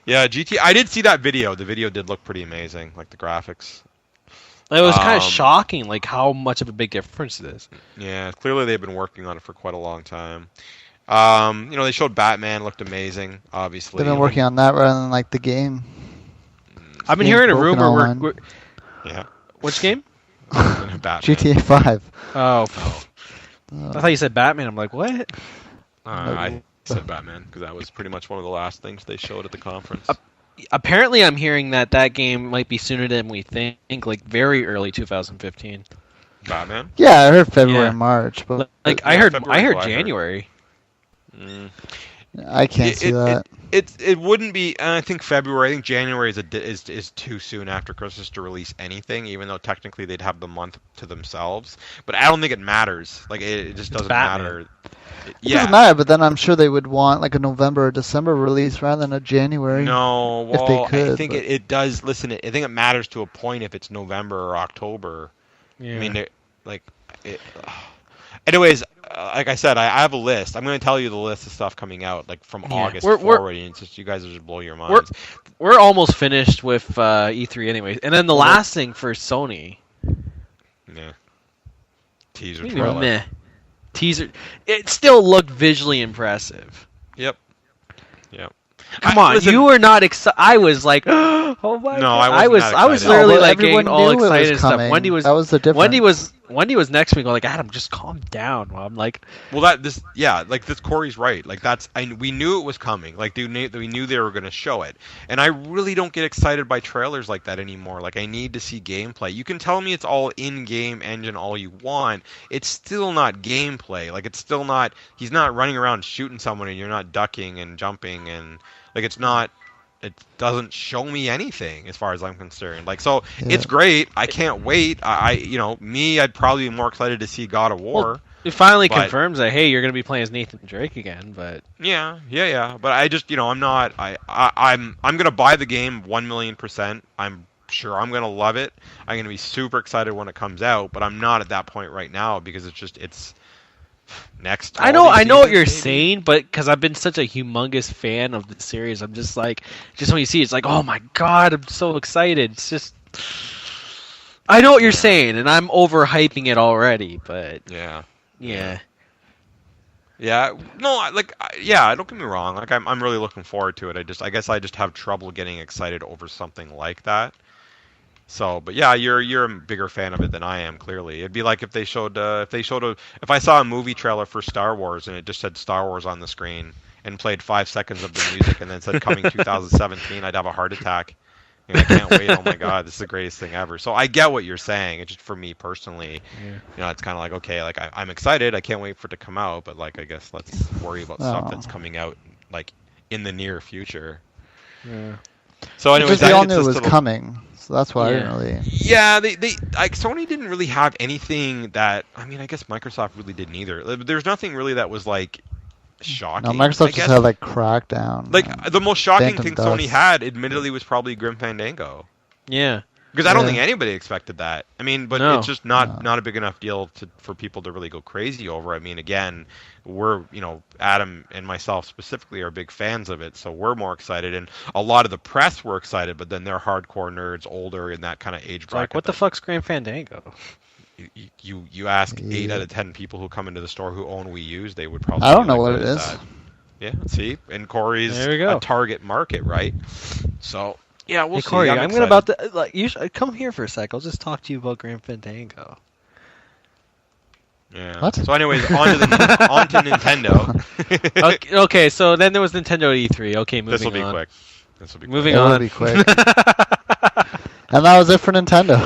Yeah, GTA. I did see that video. The video did look pretty amazing, like the graphics. It was kind of shocking, like how much of a big difference it is. Yeah, clearly they've been working on it for quite a long time. They showed Batman, looked amazing, obviously. They've been working on that rather than like the game. I've been hearing a rumor we're Yeah. Which game? GTA 5. Oh. I thought you said Batman. I'm like, what? I said Batman because that was pretty much one of the last things they showed at the conference. Apparently, I'm hearing that game might be sooner than we think, like very early 2015. Batman? Yeah, I heard February, March, but like I heard January. I can't see that. It wouldn't be. I think February. I think January is too soon after Christmas to release anything. Even though technically they'd have the month to themselves, but I don't think it matters. Like it just doesn't matter. It doesn't matter. But then I'm sure they would want like a November or December release rather than a January. No, well, if they could, I think it does. Listen, I think it matters to a point if it's November or October. Yeah. I mean, anyways. Like I said, I have a list. I'm going to tell you the list of stuff coming out, like from August forward, and it's just you guys will just blow your minds. We're almost finished with E3 anyway, and then the last thing for Sony. Yeah. Teaser trailer. Meh. Teaser. It still looked visually impressive. Yep. Come on, you were not excited. I was like, oh my god. I was literally like getting all excited and stuff. Wendy was. That was the difference. Wendy was next to me, going like, Adam, just calm down. Well, I'm like, this Corey's right. Like we knew it was coming. Like we knew they were going to show it, and I really don't get excited by trailers like that anymore. Like I need to see gameplay. You can tell me it's all in-game engine all you want. It's still not gameplay. Like it's still not. He's not running around shooting someone, and you're not ducking and jumping and. Like it's not, it doesn't show me anything as far as I'm concerned. Like so, It's great. I can't wait. I'd probably be more excited to see God of War. Well, it finally confirms that hey, you're gonna be playing as Nathan Drake again. But yeah. But I just, I'm not. I'm gonna buy the game 1,000,000%. I'm sure I'm gonna love it. I'm gonna be super excited when it comes out. But I'm not at that point right now because it's. Next, I know what you're saying, but because I've been such a humongous fan of the series, I'm just like, when you see it, it's like, oh my god, I'm so excited. It's just, I know what you're saying, and I'm overhyping it already, but yeah. No, don't get me wrong. Like I'm really looking forward to it. I guess I just have trouble getting excited over something like that. So, but yeah, you're a bigger fan of it than I am. Clearly, it'd be like if I saw a movie trailer for Star Wars and it just said Star Wars on the screen and played 5 seconds of the music and then said coming 2017, I'd have a heart attack. I can't wait. Oh my god, this is the greatest thing ever. So I get what you're saying. It's just for me personally, it's kind of like okay, like I'm excited. I can't wait for it to come out, but like I guess let's worry about stuff that's coming out like in the near future. Yeah. So anyways, we all knew it was coming. So that's why I didn't really. Yeah, they like Sony didn't really have anything that. I mean, I guess Microsoft really didn't either. There's nothing really that was like shocking. No, Microsoft just had like Crackdown. Like the most shocking thing Sony had, admittedly, was probably Grim Fandango. Yeah. Because I don't think anybody expected that. I mean, but it's just not a big enough deal for people to really go crazy over. I mean, again, we're, Adam and myself specifically are big fans of it, so we're more excited. And a lot of the press were excited, but then they're hardcore nerds, older in that kind of age bracket. Like, what the fuck's Grim Fandango? You ask 8 out of 10 people who come into the store who own Wii U's, they would probably. I don't know what it is. That. Yeah, see, and Corey's a target market, right? So. Yeah, we'll see. Corey, I'm about to you should come here for a sec. I'll just talk to you about Grim Fandango. Yeah. What? So, anyways, on to Nintendo. Okay, so then there was Nintendo E3. Okay, moving on. This will be quick. Moving on. It'll be quick. And that was it for Nintendo.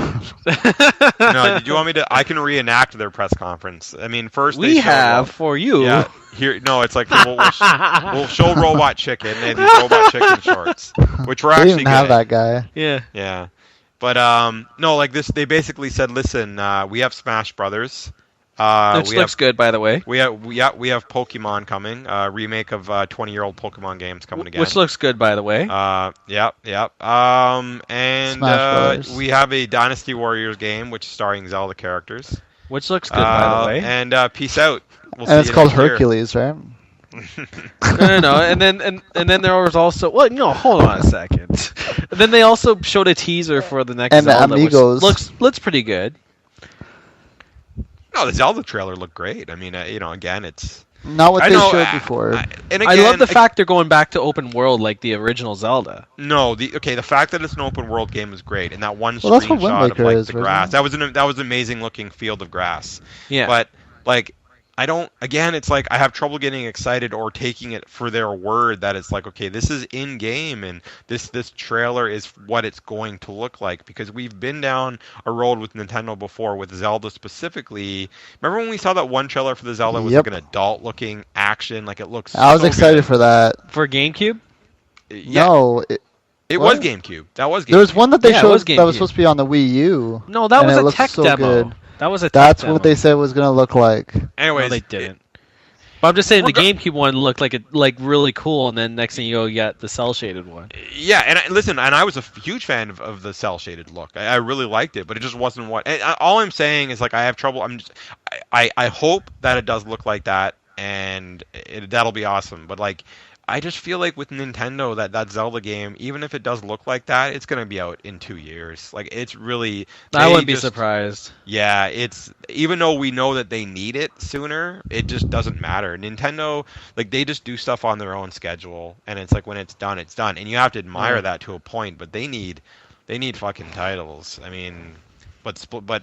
No, did you want me to? I can reenact their press conference. I mean, first we have for you. Yeah. Here, no, it's like we'll show Robot Chicken. They have these Robot Chicken shorts, which were actually didn't have that guy. Yeah. Yeah. But no, like this, they basically said, listen, we have Smash Brothers. Which looks good, by the way. We have Pokemon coming. Remake of 20-year-old Pokemon games coming again. Which looks good, by the way. Yep. And we have a Dynasty Warriors game, which is starring Zelda characters. Which looks good, by the way. And peace out. We'll and it's called Hercules, right? No. And then there was also hold on a second. And then they also showed a teaser for the next Zelda, Amigos. Which looks pretty good. No, the Zelda trailer looked great. I mean, again, it's not what they showed before. I love the fact they're going back to open world like the original Zelda. No, the fact that it's an open world game is great, and that one screenshot of like the grass, that was an amazing looking field of grass. Yeah, but like. I don't. Again, it's like I have trouble getting excited or taking it for their word that it's like, okay, this is in game and this trailer is what it's going to look like, because we've been down a road with Nintendo before with Zelda specifically. Remember when we saw that one trailer for the Zelda was like an adult-looking action, like it looks. I was excited for that for GameCube. Yeah. No. It was GameCube. That was GameCube. There was one that they showed that was supposed to be on the Wii U. No, that was a tech demo. Good. That was a That's demo. what they said it was going to look like. Anyways, no, they didn't. But I'm just saying the GameCube one looked like really cool, and then next thing you go, you got the cell shaded one. Yeah, and I was a huge fan of the cell shaded look. I really liked it, but it just wasn't what. And all I'm saying is like I have trouble. I hope that it does look like that, and that'll be awesome. But like. I just feel like with Nintendo that Zelda game, even if it does look like that, it's gonna be out in 2 years. Like it's really. I wouldn't be surprised. Yeah, it's even though we know that they need it sooner, it just doesn't matter. Nintendo, like they just do stuff on their own schedule, and it's like when it's done, and you have to admire that to a point. But they need fucking titles. I mean, but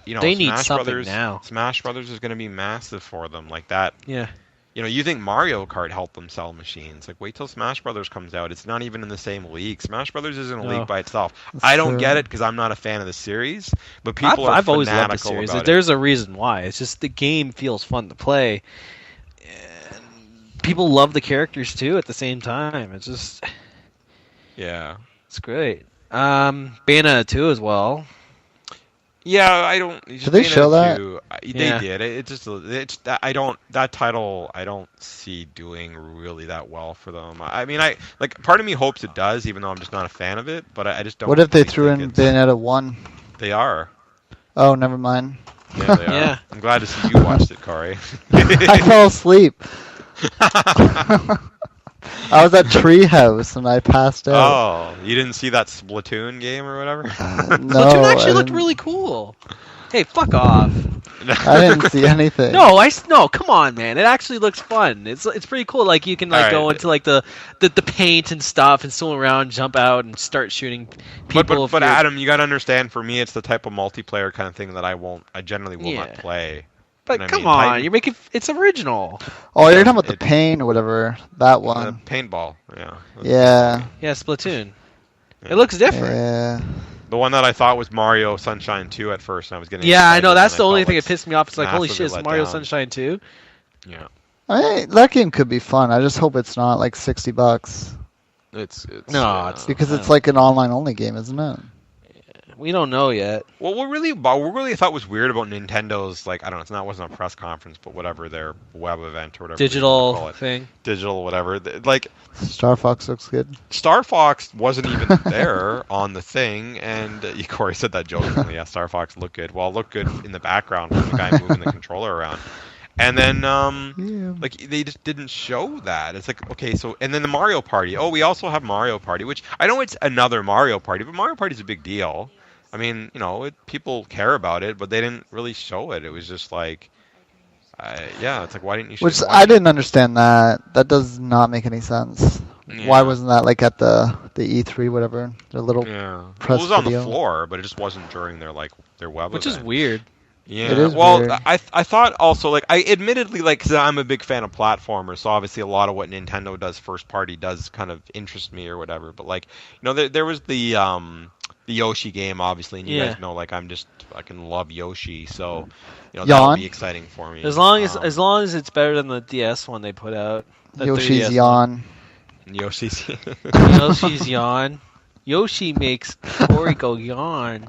they need Smash something Brothers now. Smash Brothers is gonna be massive for them, like that. Yeah. You think Mario Kart helped them sell machines. Like, wait till Smash Brothers comes out. It's not even in the same league. Smash Brothers isn't a league by itself. I don't get it because I'm not a fan of the series, but people are I've always loved the series. About There's a reason why. It's just the game feels fun to play. And people love the characters, too, at the same time. It's just... Yeah. It's great. Bayonetta 2 as well. Yeah, I don't. Did they show that? They did. That title I don't see doing really that well for them. I mean, part of me hopes it does, even though I'm just not a fan of it. But I just don't. What if they threw in Bayonetta 1? They are. Oh, never mind. Yeah, they are. Yeah. I'm glad to see you watched it, Corey. I fell asleep. I was at Treehouse and I passed out. Oh, you didn't see that Splatoon game or whatever? No, Splatoon actually looked really cool. Hey, fuck off. I didn't see anything. No, come on, man. It actually looks fun. It's pretty cool. Like you can go into like the paint and stuff and swim around, jump out, and start shooting people. But Adam, you gotta understand. For me, it's the type of multiplayer kind of thing that I generally will not play. But come on, you're making it's original. Oh, you're talking about the paint or whatever. That one. Paintball, yeah. Yeah. Yeah, Splatoon. Yeah. It looks different. Yeah. The one that I thought was Mario Sunshine 2 at first, and I was getting. Yeah, I know. That's the only thing that pissed me off. It's like, holy shit, it's Mario Sunshine 2. Yeah. That game could be fun. I just hope it's not like $60. It's because it's like an online only game, isn't it? We don't know yet. Well, what really thought was weird about Nintendo's, like, I don't know, it wasn't a press conference, but whatever, their web event or whatever. Digital thing. Digital, whatever. Like, Star Fox looks good. Star Fox wasn't even there on the thing, and Corey said that jokingly. Yeah, Star Fox looked good. Well, it looked good in the background from the guy moving the controller around. And then, like, they just didn't show that. It's like, okay, so, and then the Mario Party. Oh, we also have Mario Party, which I know it's another Mario Party, but Mario Party's a big deal. I mean, people care about it, but they didn't really show it. It was just like, it's like, why didn't you show it? Which I didn't understand that. That does not make any sense. Yeah. Why wasn't that like at the E3, whatever, their little press it was on the floor, but it just wasn't during their web event. Which is weird. Yeah, it is well, weird. I thought also, like, I admittedly, like, because I'm a big fan of platformers, so obviously a lot of what Nintendo does first party does kind of interest me or whatever, but, like, there was the Yoshi game, obviously, and you guys know, like, I can love Yoshi, so, that'll be exciting for me. As long as it's better than the DS one they put out. Yoshi's Yawn. Yoshi's Yawn. Yoshi makes Corey go yawn.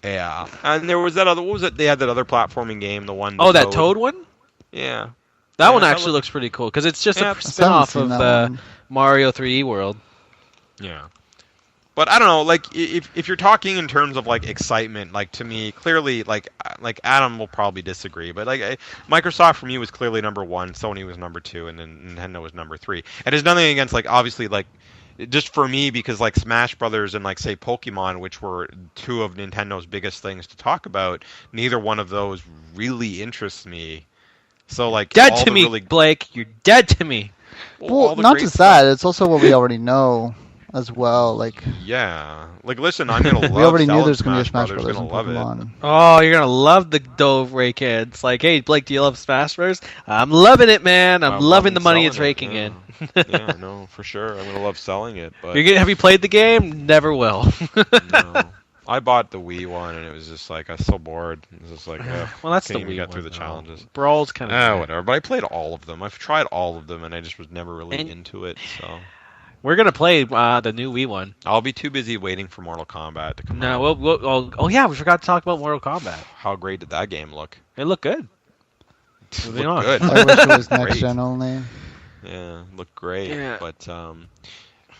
Yeah, and there was that other. What was it? They had that other platforming game, the one. Oh, that Toad one. Yeah. That one actually looks pretty cool because it's just a spin-off of Mario 3D World. Yeah. But I don't know, like if you're talking in terms of like excitement, like to me, clearly like Adam will probably disagree, but like Microsoft for me was clearly number 1, Sony was number 2, and then Nintendo was number 3. And there's nothing against like obviously like just for me because like Smash Brothers and like say Pokemon, which were 2 of Nintendo's biggest things to talk about, neither one of those really interests me. So like dead to me, Blake. You're dead to me. Well, not just that. It's also what we already know as well. Like like listen, I'm gonna love. We already knew there's gonna be a Smash Brothers in Pokemon. Oh, you're gonna love the Dove Ray kids. Like, hey, Blake, do you love Smash Bros? I'm loving it, man. I'm loving the money it's raking in. Yeah, no, for sure. I'm gonna love selling it. But have you played the game? Never will. No. I bought the Wii one, and it was just like I was so bored. It was just like, well, that's the Wii. Got through the challenges. Brawl's kind of whatever. But I played all of them. I've tried all of them, and I just was never really into it. So we're gonna play the new Wii one. I'll be too busy waiting for Mortal Kombat to come out. No, oh yeah, we forgot to talk about Mortal Kombat. How great did that game look? It looked good. It looked good. I wish it was next gen only. Yeah, looked great. Yeah. But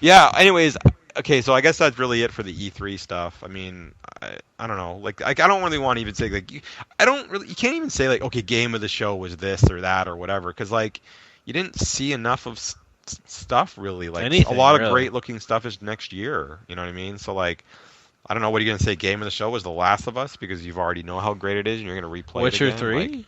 yeah. Anyways. Okay, so I guess that's really it for the E3 stuff. I mean, I don't know. Like I don't really want to even say like you can't even say like okay, game of the show was this or that or whatever because like you didn't see enough of stuff really. Like a lot of great looking stuff is next year. You know what I mean? So like I don't know. What are you gonna say? Game of the show was The Last of Us because you've already know how great it is and you're gonna replay Witcher it again. 3. Like,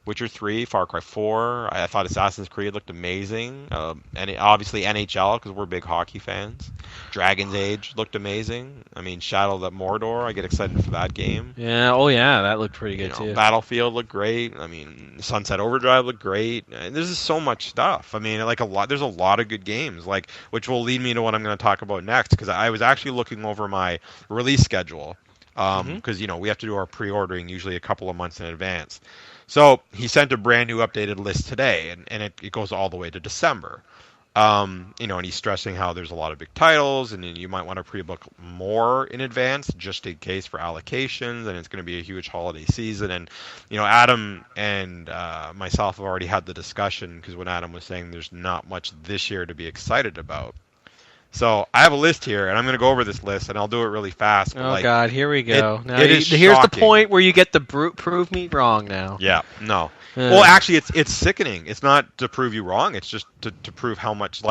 Witcher 3, Far Cry 4. I thought Assassin's Creed looked amazing. And obviously NHL because we're big hockey fans. Dragon's Age looked amazing. I mean, Shadow of the Mordor. I get excited for that game. Yeah. Oh yeah, that looked pretty good too. Battlefield looked great. I mean, Sunset Overdrive looked great. And there's just so much stuff. I mean, like there's a lot of good games. Like which will lead me to what I'm going to talk about next because I was actually looking over my release schedule because we have to do our pre-ordering usually a couple of months in advance. So he sent a brand new updated list today, and it goes all the way to December. And he's stressing how there's a lot of big titles, and you might want to pre-book more in advance just in case for allocations, and it's going to be a huge holiday season. And Adam and myself have already had the discussion because when Adam was saying there's not much this year to be excited about. So I have a list here, and I'm going to go over this list, and I'll do it really fast. But God, here we go. Here's the point where you get to prove me wrong now. Yeah, no. Well, actually, it's sickening. It's not to prove you wrong. It's just to prove how much,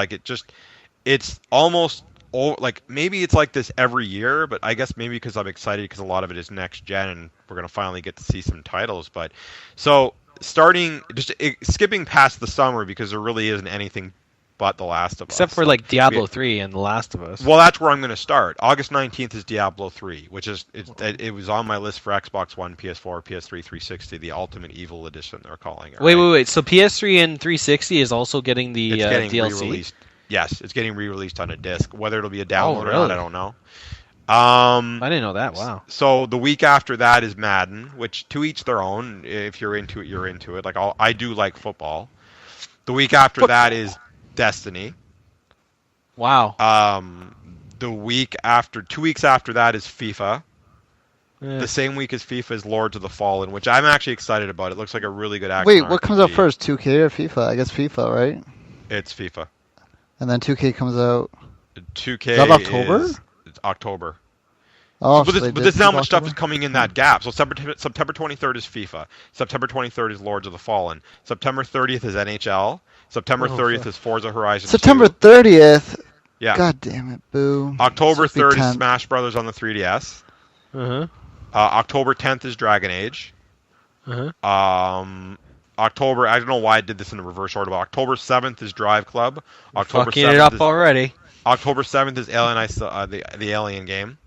it's almost, like, maybe it's like this every year, but I guess maybe because I'm excited because a lot of it is next gen, and we're going to finally get to see some titles. But, so, skipping past the summer because there really isn't anything but The Last of Us. Except for like Diablo 3 and The Last of Us. Well, that's where I'm going to start. August 19th is Diablo 3, which is it was on my list for Xbox One, PS4, PS3, 360, the Ultimate Evil Edition they're calling it. Wait. So PS3 and 360 is also getting the DLC? Re-released. Yes, it's getting re-released on a disc. Whether it'll be a download or not, I don't know. I didn't know that. Wow. So the week after that is Madden, which to each their own. If you're into it, you're into it. Like I do like football. The week after that is Destiny. Wow. The week after, 2 weeks after that is FIFA. The same week as FIFA is Lords of the Fallen, which I'm actually excited about. It looks like a really good action. Wait, what comes out first, 2K or FIFA? I guess FIFA, right? It's FIFA. And then 2K comes out. 2K is that October? It's October. Oh, but this is how much stuff is coming in that gap. So September 23rd is FIFA. September 23rd is Lords of the Fallen. September 30th is NHL. September 30th is Forza Horizon 2. September 30th? Yeah. God damn it, boo. October 3rd is Smash Brothers on the 3DS. Uh-huh. October 10th is Dragon Age. Uh-huh. October, I don't know why I did this in reverse order, but October 7th is Drive Club. October fucking 7th it up already. October 7th is Alien the Alien game.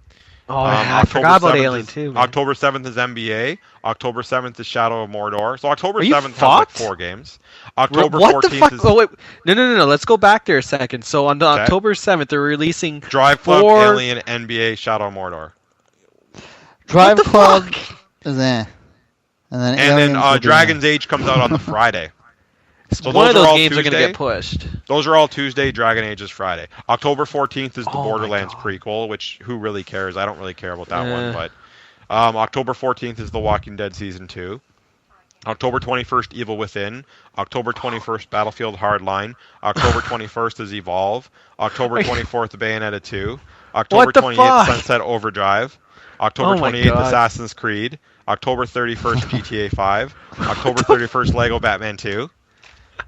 Oh, I forgot about Alien too. Man. October 7th is NBA. October 7th is Shadow of Mordor. So October 7th has like 4 games. October 14th is... Oh, wait. No. Let's go back there a second. So on October 7th, they're releasing Drive Club, Alien, NBA, Shadow of Mordor. Drive Club is there. And then Dragon's Age comes out on the Friday. So one of those games are going to get pushed. Those are all Tuesday. Dragon Age is Friday. October 14th is the Borderlands prequel, which who really cares? I don't really care about that one. But October 14th is The Walking Dead Season 2. October 21st, Evil Within. October 21st, Battlefield Hardline. October 21st is Evolve. October 24th, Bayonetta 2. October 28th, Sunset Overdrive. October 28th, Assassin's Creed. October 31st, GTA 5. October 31st, Lego Batman 2.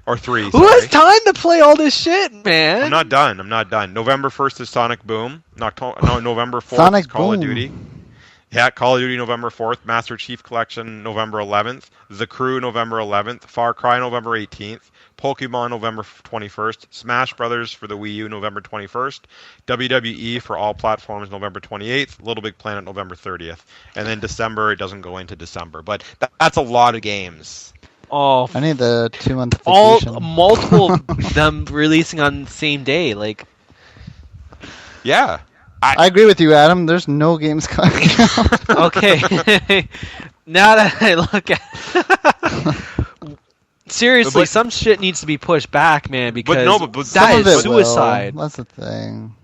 Or 3, Who has time to play all this shit, man? I'm not done. November 1st is Sonic Boom. November 4th is Call of Duty. Yeah, Call of Duty November 4th, Master Chief Collection November 11th, The Crew November 11th, Far Cry November 18th, Pokemon November 21st, Smash Brothers for the Wii U November 21st, WWE for all platforms November 28th, Little Big Planet November 30th, and then December, it doesn't go into December, but that's a lot of games. Oh, I need the 2-month vacation. Multiple of them releasing on the same day, like. Yeah. I agree with you, Adam. There's no games coming out. Okay. Now that I look at seriously, some shit needs to be pushed back, man, because that is suicide. That's the thing.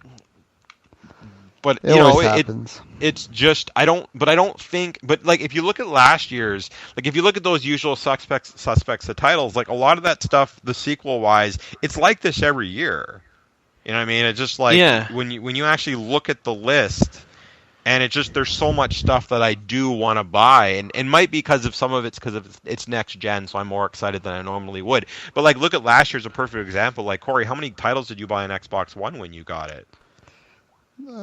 But you know, it's just I don't think. But like, if you look at last year's, like if you look at those usual suspects of titles, like a lot of that stuff, the sequel wise, it's like this every year. You know what I mean? It's just like when you actually look at the list, and it just there's so much stuff that I do want to buy, and it might be because of some of it's because of it's next gen, so I'm more excited than I normally would. But like, look at last year's a perfect example. Like Corey, how many titles did you buy on Xbox One when you got it?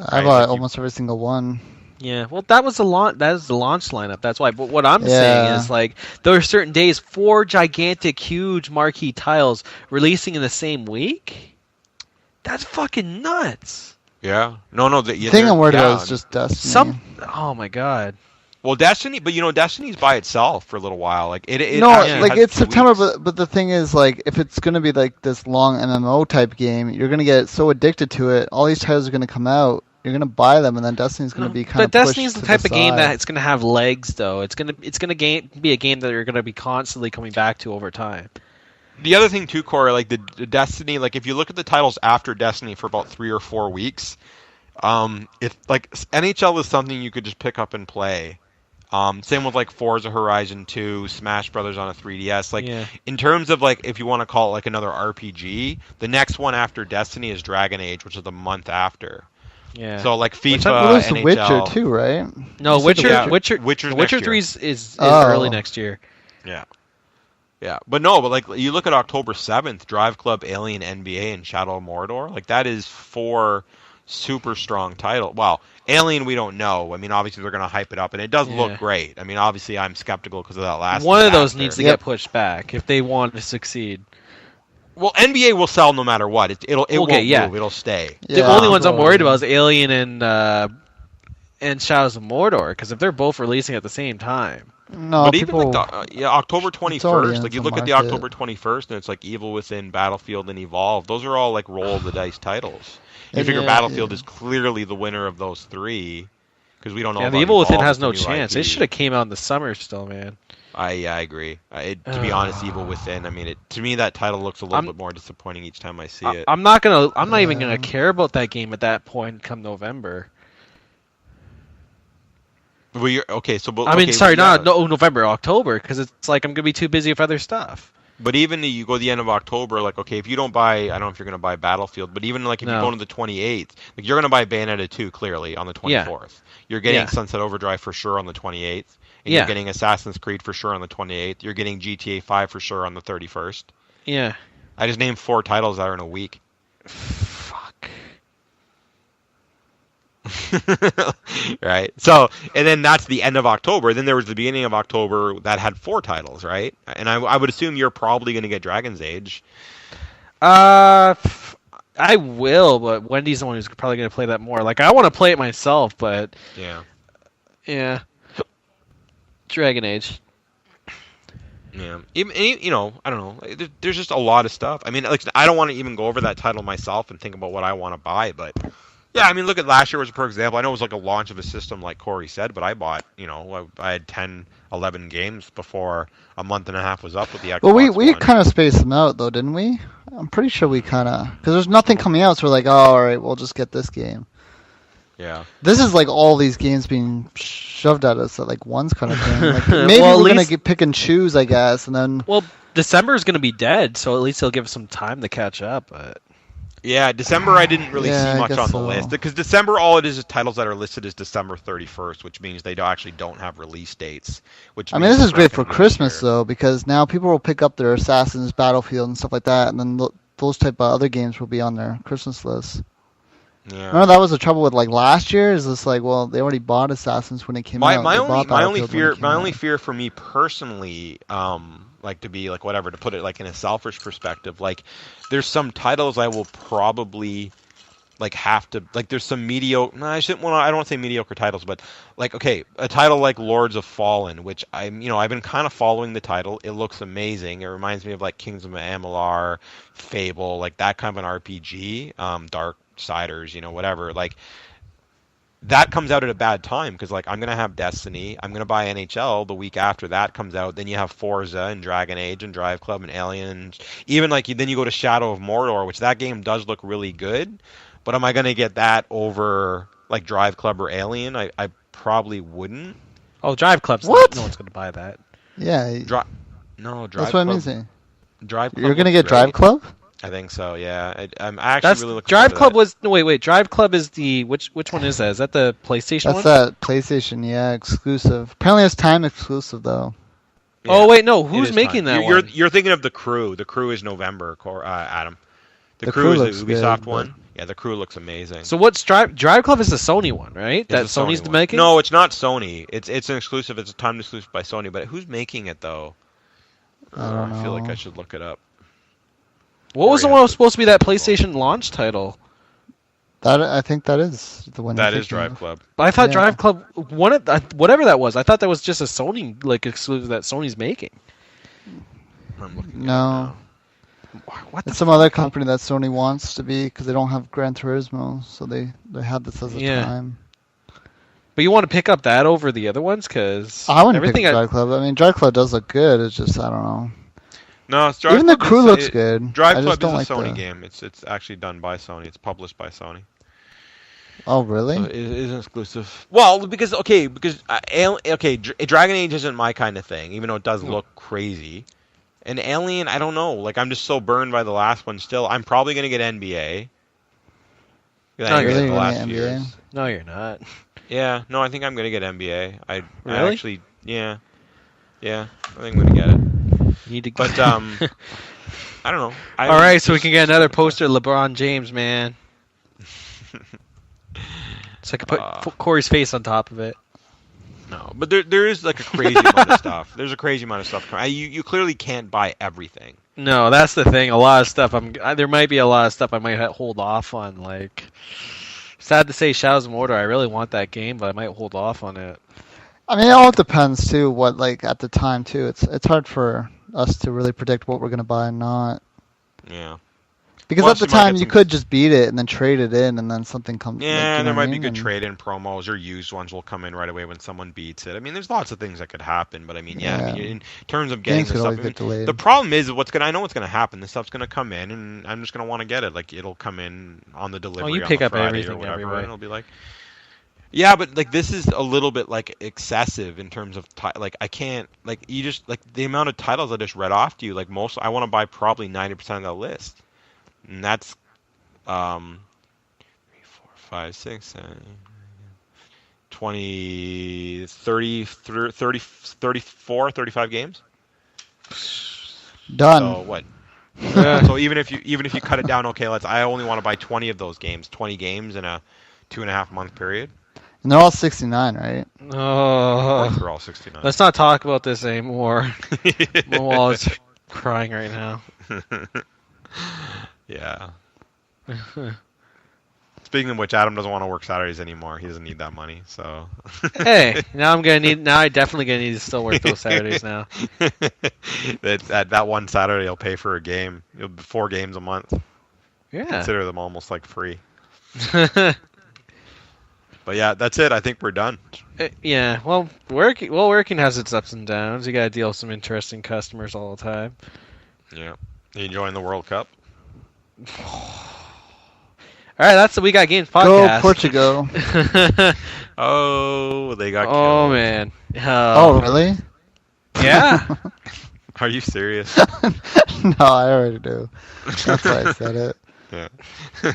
I bought almost every single one. Yeah, well, that was the launch. That is the launch lineup. That's why. But what I'm saying is, like, there are certain days, 4 gigantic, huge marquee titles releasing in the same week. That's fucking nuts. Yeah. No. The thing I'm worried about is just Destiny. Oh my god. Well, Destiny, but you know, Destiny's by itself for a little while. Like it's September, but the thing is, like, if it's gonna be like this long MMO type game, you're gonna get so addicted to it. All these titles are gonna come out. You're gonna buy them, and then Destiny's gonna be kind of. But Destiny's the type of game that it's gonna have legs, though. It's gonna be a game that you're gonna be constantly coming back to over time. The other thing too, Corey, like the Destiny, like if you look at the titles after Destiny for about 3 or 4 weeks, if like NHL is something you could just pick up and play. Same with like Forza Horizon 2, Smash Brothers on a 3DS. Like in terms of like if you want to call it like another RPG, the next one after Destiny is Dragon Age, which is the month after. Yeah. So like FIFA, NHL. Witcher 2, right? No, Witcher 3 is early next year. Yeah. Yeah, but like you look at October 7th, Drive Club, Alien, NBA, and Shadow of Mordor. Like that is 4 super strong titles. Well, Alien we don't know. I mean, obviously they're going to hype it up, and it does look great. I mean, obviously I'm skeptical because of that last. One of those needs to get pushed back if they want to succeed. Well, NBA will sell no matter what. It won't move. It'll stay. The only ones I'm worried about is Alien and Shadows of Mordor, because if they're both releasing at the same time. No, but even like October 21st, like you look at the October 21st, and it's like Evil Within, Battlefield, and Evolve. Those are all like roll of the dice titles. You figure Battlefield is clearly the winner of those 3, because we don't know. Yeah, the Evil Within has no chance. It should have came out in the summer still, man. I agree. To be honest, Evil Within. I mean, to me that title looks a little bit more disappointing each time I see it. I'm not even gonna care about that game at that point come November. Well, November, October, because it's like I'm gonna be too busy with other stuff. But even you go to the end of October, like if you don't buy, I don't know if you're gonna buy Battlefield, but even like if you go to the 28th, like you're gonna buy Bayonetta 2 clearly on the 24th. Yeah. You're getting Sunset Overdrive for sure on the 28th, and you're getting Assassin's Creed for sure on the 28th. You're getting GTA 5 for sure on the 31st. Yeah. I just named 4 titles that are in a week. Fuck. Right. So, and then that's the end of October. Then there was the beginning of October that had 4 titles, right? And I would assume you're probably going to get Dragon's Age. I will, but Wendy's the one who's probably going to play that more. Like, I want to play it myself, but yeah, Dragon Age. Yeah, even I don't know. There's just a lot of stuff. I mean, like I don't want to even go over that title myself and think about what I want to buy, but. Yeah, I mean, look at last year as a perfect example. I know it was like a launch of a system like Corey said, but I bought, I had 10, 11 games before a month and a half was up with the Xbox Well, we kind of spaced them out, though, didn't we? I'm pretty sure we kind of... Because there's nothing coming out, so we're like, oh, all right, we'll just get this game. Yeah. This is like all these games being shoved at us at like once kind of thing. Like, maybe well, we're gonna pick and choose, I guess, and then. Well, December is gonna be dead, so at least he'll give us some time to catch up. But yeah, December I didn't really see much on the list because December all it is titles that are listed as December 31st, which means they actually don't have release dates. Which I mean, this is great for Christmas though, because now people will pick up their Assassin's Battlefield and stuff like that, and then those type of other games will be on their Christmas list. Yeah. Remember that was the trouble with like last year. Is this like, well, they already bought Assassins when it came out. My only fear for me personally, like to be like whatever, to put it like in a selfish perspective, like there's some titles I will probably like have to like there's some mediocre. No, I don't want to say mediocre titles, but like okay, a title like Lords of Fallen, which I've been kind of following the title. It looks amazing. It reminds me of like Kings of Amalur, Fable, like that kind of an RPG, Darksiders, whatever. Like that comes out at a bad time because like I'm gonna have Destiny, I'm gonna buy NHL the week after that comes out. Then you have Forza and Dragon Age and Drive Club and Alien. Even like then you go to Shadow of Mordor, which that game does look really good. But am I gonna get that over like Drive Club or Alien? I probably wouldn't. Oh, Drive Club's what? No one's gonna buy that. Yeah. Drive That's Club. what I'm saying. Drive Club. You're gonna get Drive Club? I think so. Yeah, I'm actually really looking. Drive Club was wait. Drive Club is the which one is that? Is that the PlayStation one? That's that PlayStation, yeah, exclusive. Apparently, it's time exclusive though. Yeah, oh wait, no. Who's making that one? You're thinking of The Crew. The Crew is November, Adam. The Crew is the Ubisoft one. Yeah, The Crew looks amazing. So what's Drive Club is the Sony one, right? That Sony's making? No, it's not Sony. It's an exclusive. It's a timed exclusive by Sony. But who's making it though? I feel like I should look it up. What was the one that was supposed to be that PlayStation launch title? I think that is the one. That is Drive Club. But I thought Drive Club, whatever that was, I thought that was just a Sony exclusive that Sony's making. I'm looking no. It's some other company that Sony wants to be because they don't have Gran Turismo, so they had this as a time. But you want to pick up that over the other ones because I wouldn't pick up Drive Club. I mean, Drive Club does look good. It's just I don't know. No, it's even the Crew looks good. Drive Club is a Sony game. It's actually done by Sony. It's published by Sony. Oh, really? So it isn't exclusive. Well, because Dragon Age isn't my kind of thing, even though it does look crazy. And Alien, I don't know. Like I'm just so burned by the last one. Still, I'm probably gonna get NBA. No, you're the last few years. No, you're not. Yeah, no, I think I'm gonna get NBA. I really? Actually, yeah, I think I'm gonna get it. Need to but I don't know. All right, so we can get another poster of LeBron James, man. So I could put Corey's face on top of it. No, but there is like a crazy amount of stuff. There's a crazy amount of stuff. You clearly can't buy everything. No, that's the thing. A lot of stuff. There might be a lot of stuff I might hold off on. Like, sad to say, Shadows of Mordor. I really want that game, but I might hold off on it. I mean, it all depends too. What like at the time too. It's hard for us to really predict what we're gonna buy and not. Yeah. Because at the time you could just beat it and then trade it in, and then something comes. Yeah, there might be good trade-in promos or used ones will come in right away when someone beats it. I mean, therean lots of things that could happen, but I mean, I mean, in terms of getting this stuff, the problem is I know what's gonna happen. This stuff's gonna come in, and I'm just gonna want to get it. Like it'll come in on the delivery. Oh, you pick on up Friday everything or whatever, everywhere. and it'll be like. Yeah, but like this is a little bit like excessive in terms of like I can't like you just like the amount of titles I just read off to you. Like I want to buy probably 90% of that list, and that's 3, 4, 5, 6, 7, 20, 30, 30, 34, 35 games. Done. So what? So even if you cut it down, okay, I only want to buy 20 of those games, 20 games in a 2.5 month period. And they're all 69, right? Oh, they're all 69. Let's not talk about this anymore. My wall is crying right now. Yeah. Speaking of which, Adam doesn't want to work Saturdays anymore. He doesn't need that money, so. Hey, now I definitely gonna need to still work those Saturdays now. that one Saturday, you'll pay for a game. 4 games a month. Yeah. Consider them almost like free. But yeah, that's it. I think we're done. Yeah, well, working has its ups and downs. You gotta deal with some interesting customers all the time. Yeah. You enjoying the World Cup? All right, that's the We Got Games Go podcast. Portugal. Oh, they got killed. Oh man. Oh really? Yeah. Are you serious? No, I already do. That's why I said it. Yeah.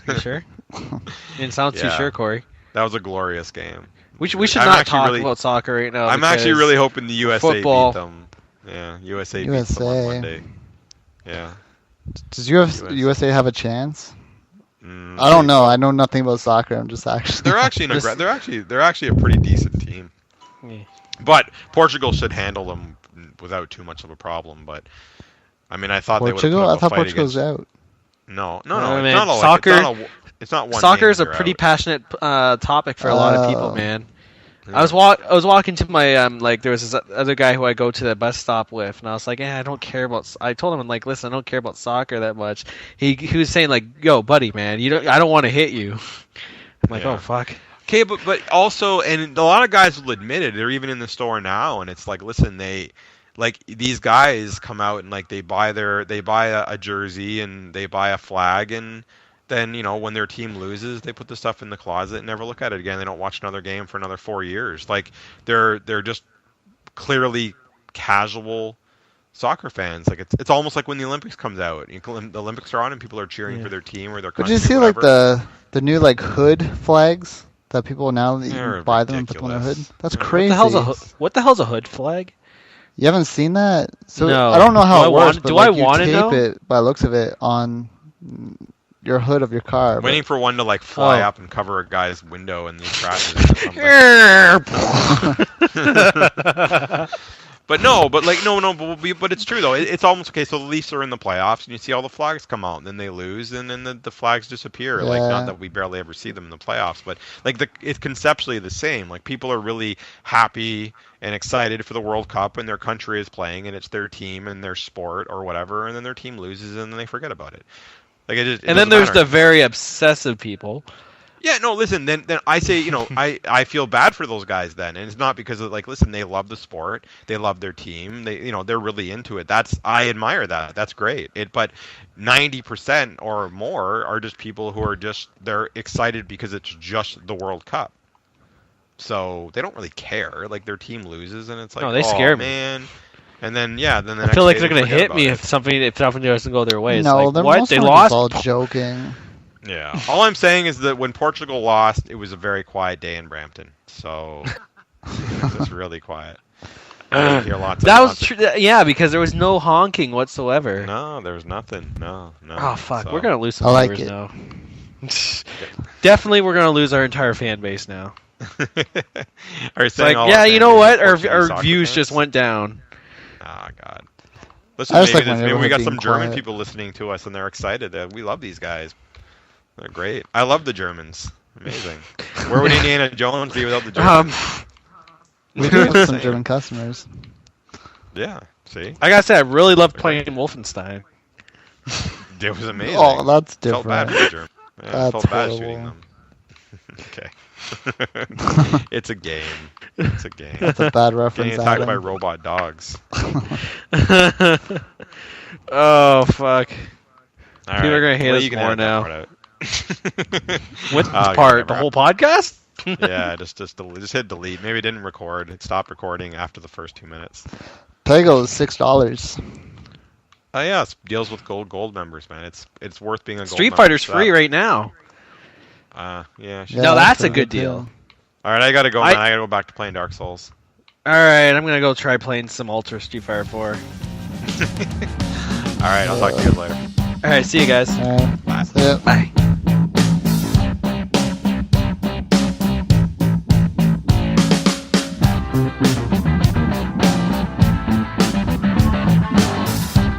You sure? You didn't sound too Yeah. sure, Corey. That was a glorious game. We should I'm not actually talk really- about soccer right now. I'm actually because really hoping the USA football- beat them. Yeah, USA beats them on USA. Monday. Yeah. Does USA have a chance? Mm, I don't know. I know nothing about soccer. I'm just actually. They're actually they're actually a pretty decent team. Yeah. But Portugal should handle them without too much of a problem. But I mean, I thought Portugal. they would I have put thought up a fight Portugal's against. out. No, Oh, it's man. not all Soccer- it's not one. Soccer name is a you're pretty out. passionate topic for a lot of people, man. Yeah. I was walking to my there was this other guy who I go to the bus stop with, and I was like, I don't care about. I told him, I'm like, listen, I don't care about soccer that much. He was saying like, yo, buddy, man, I don't want to hit you. I'm like, Yeah. oh fuck. Okay, but also, and a lot of guys will admit it. They're even in the store now, and it's like, listen, these guys come out and like they buy a jersey and they buy a flag, and then when their team loses, they put the stuff in the closet and never look at it again. They don't watch another game for another 4 years. Like they're just clearly casual soccer fans. Like it's almost like when the Olympics comes out. The Olympics are on and people are cheering for their team or their But country. did you see like the new like hood flags that people now you They're can buy them and put them on their hood? ridiculous. That's Yeah. crazy. What the hell's a hood flag? You haven't seen that? So No. I don't know how Do I it works, want- but do like, I you wanna tape know? it by the looks of it on your hood of your car. but- Waiting for one to like fly Oh. up and cover a guy's window and he crashes or something. But no, but it's true though. It's almost okay. So the Leafs are in the playoffs, and you see all the flags come out, and then they lose, and then the flags disappear. Like Yeah. not that we barely ever see them in the playoffs, but like it's conceptually the same. Like people are really happy and excited for the World Cup, and their country is playing, and it's their team and their sport or whatever, and then their team loses, and then they forget about it. Like it And then doesn't there's matter. the very obsessive people. Yeah, no, listen, then I say, I feel bad for those guys then. And it's not because of like, listen, they love the sport, they love their team, they're really into it. I admire that. That's great. But 90% or more are just people who are they're excited because it's just the World Cup. So they don't really care. Like their team loses and it's like, No, they oh, scare me. man. And then then the I next feel like day they're they gonna forget hit about me it. if something doesn't go their way. It's No, like, they're what? most They of them lost. all joking. Yeah. All I'm saying is that when Portugal lost, it was a very quiet day in Brampton. So it was just really quiet. I didn't hear lots of That was lots of- true. Yeah, because there was no honking whatsoever. No, there was nothing. No. Oh fuck, So- we're gonna lose some I like viewers it. now. Definitely, we're gonna lose our entire fan base now. Are you It's saying like, all yeah, our you fan know base what? is Portuguese Our soccer views fans? just went down. Oh god. Listen, I just like maybe when we got everyone's some being German quiet. people listening to us and they're excited. We love these guys. They're great. I love the Germans. Amazing. Where would Indiana Jones be without the Germans? We do have some German customers. Yeah. See, Like I said, I really loved playing Wolfenstein. it was amazing. Oh, that's Felt bad different. for the Germans. Yeah, That's felt bad shooting horrible. them. Okay. It's a game. It's a game. That's a bad reference. Getting attacked Adam. by robot dogs. Oh fuck! All People are gonna hate Well, us you can more edit that now. part out. What Oh, part? The whatever. whole podcast? Yeah, just hit delete. Maybe it didn't record. It stopped recording after the first 2 minutes. Pego is $6. Oh yeah, it deals with gold members, man. It's worth being a gold Street member Fighter's for free that. right now. Yeah. Yeah, No, that's a pretty good deal. All right, I gotta go, man. I gotta go back to playing Dark Souls. All right, I'm gonna go try playing some Ultra Street Fighter 4. All right, I'll talk to you guys later. All right, see you guys. Bye. See ya. Bye.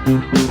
Thank you.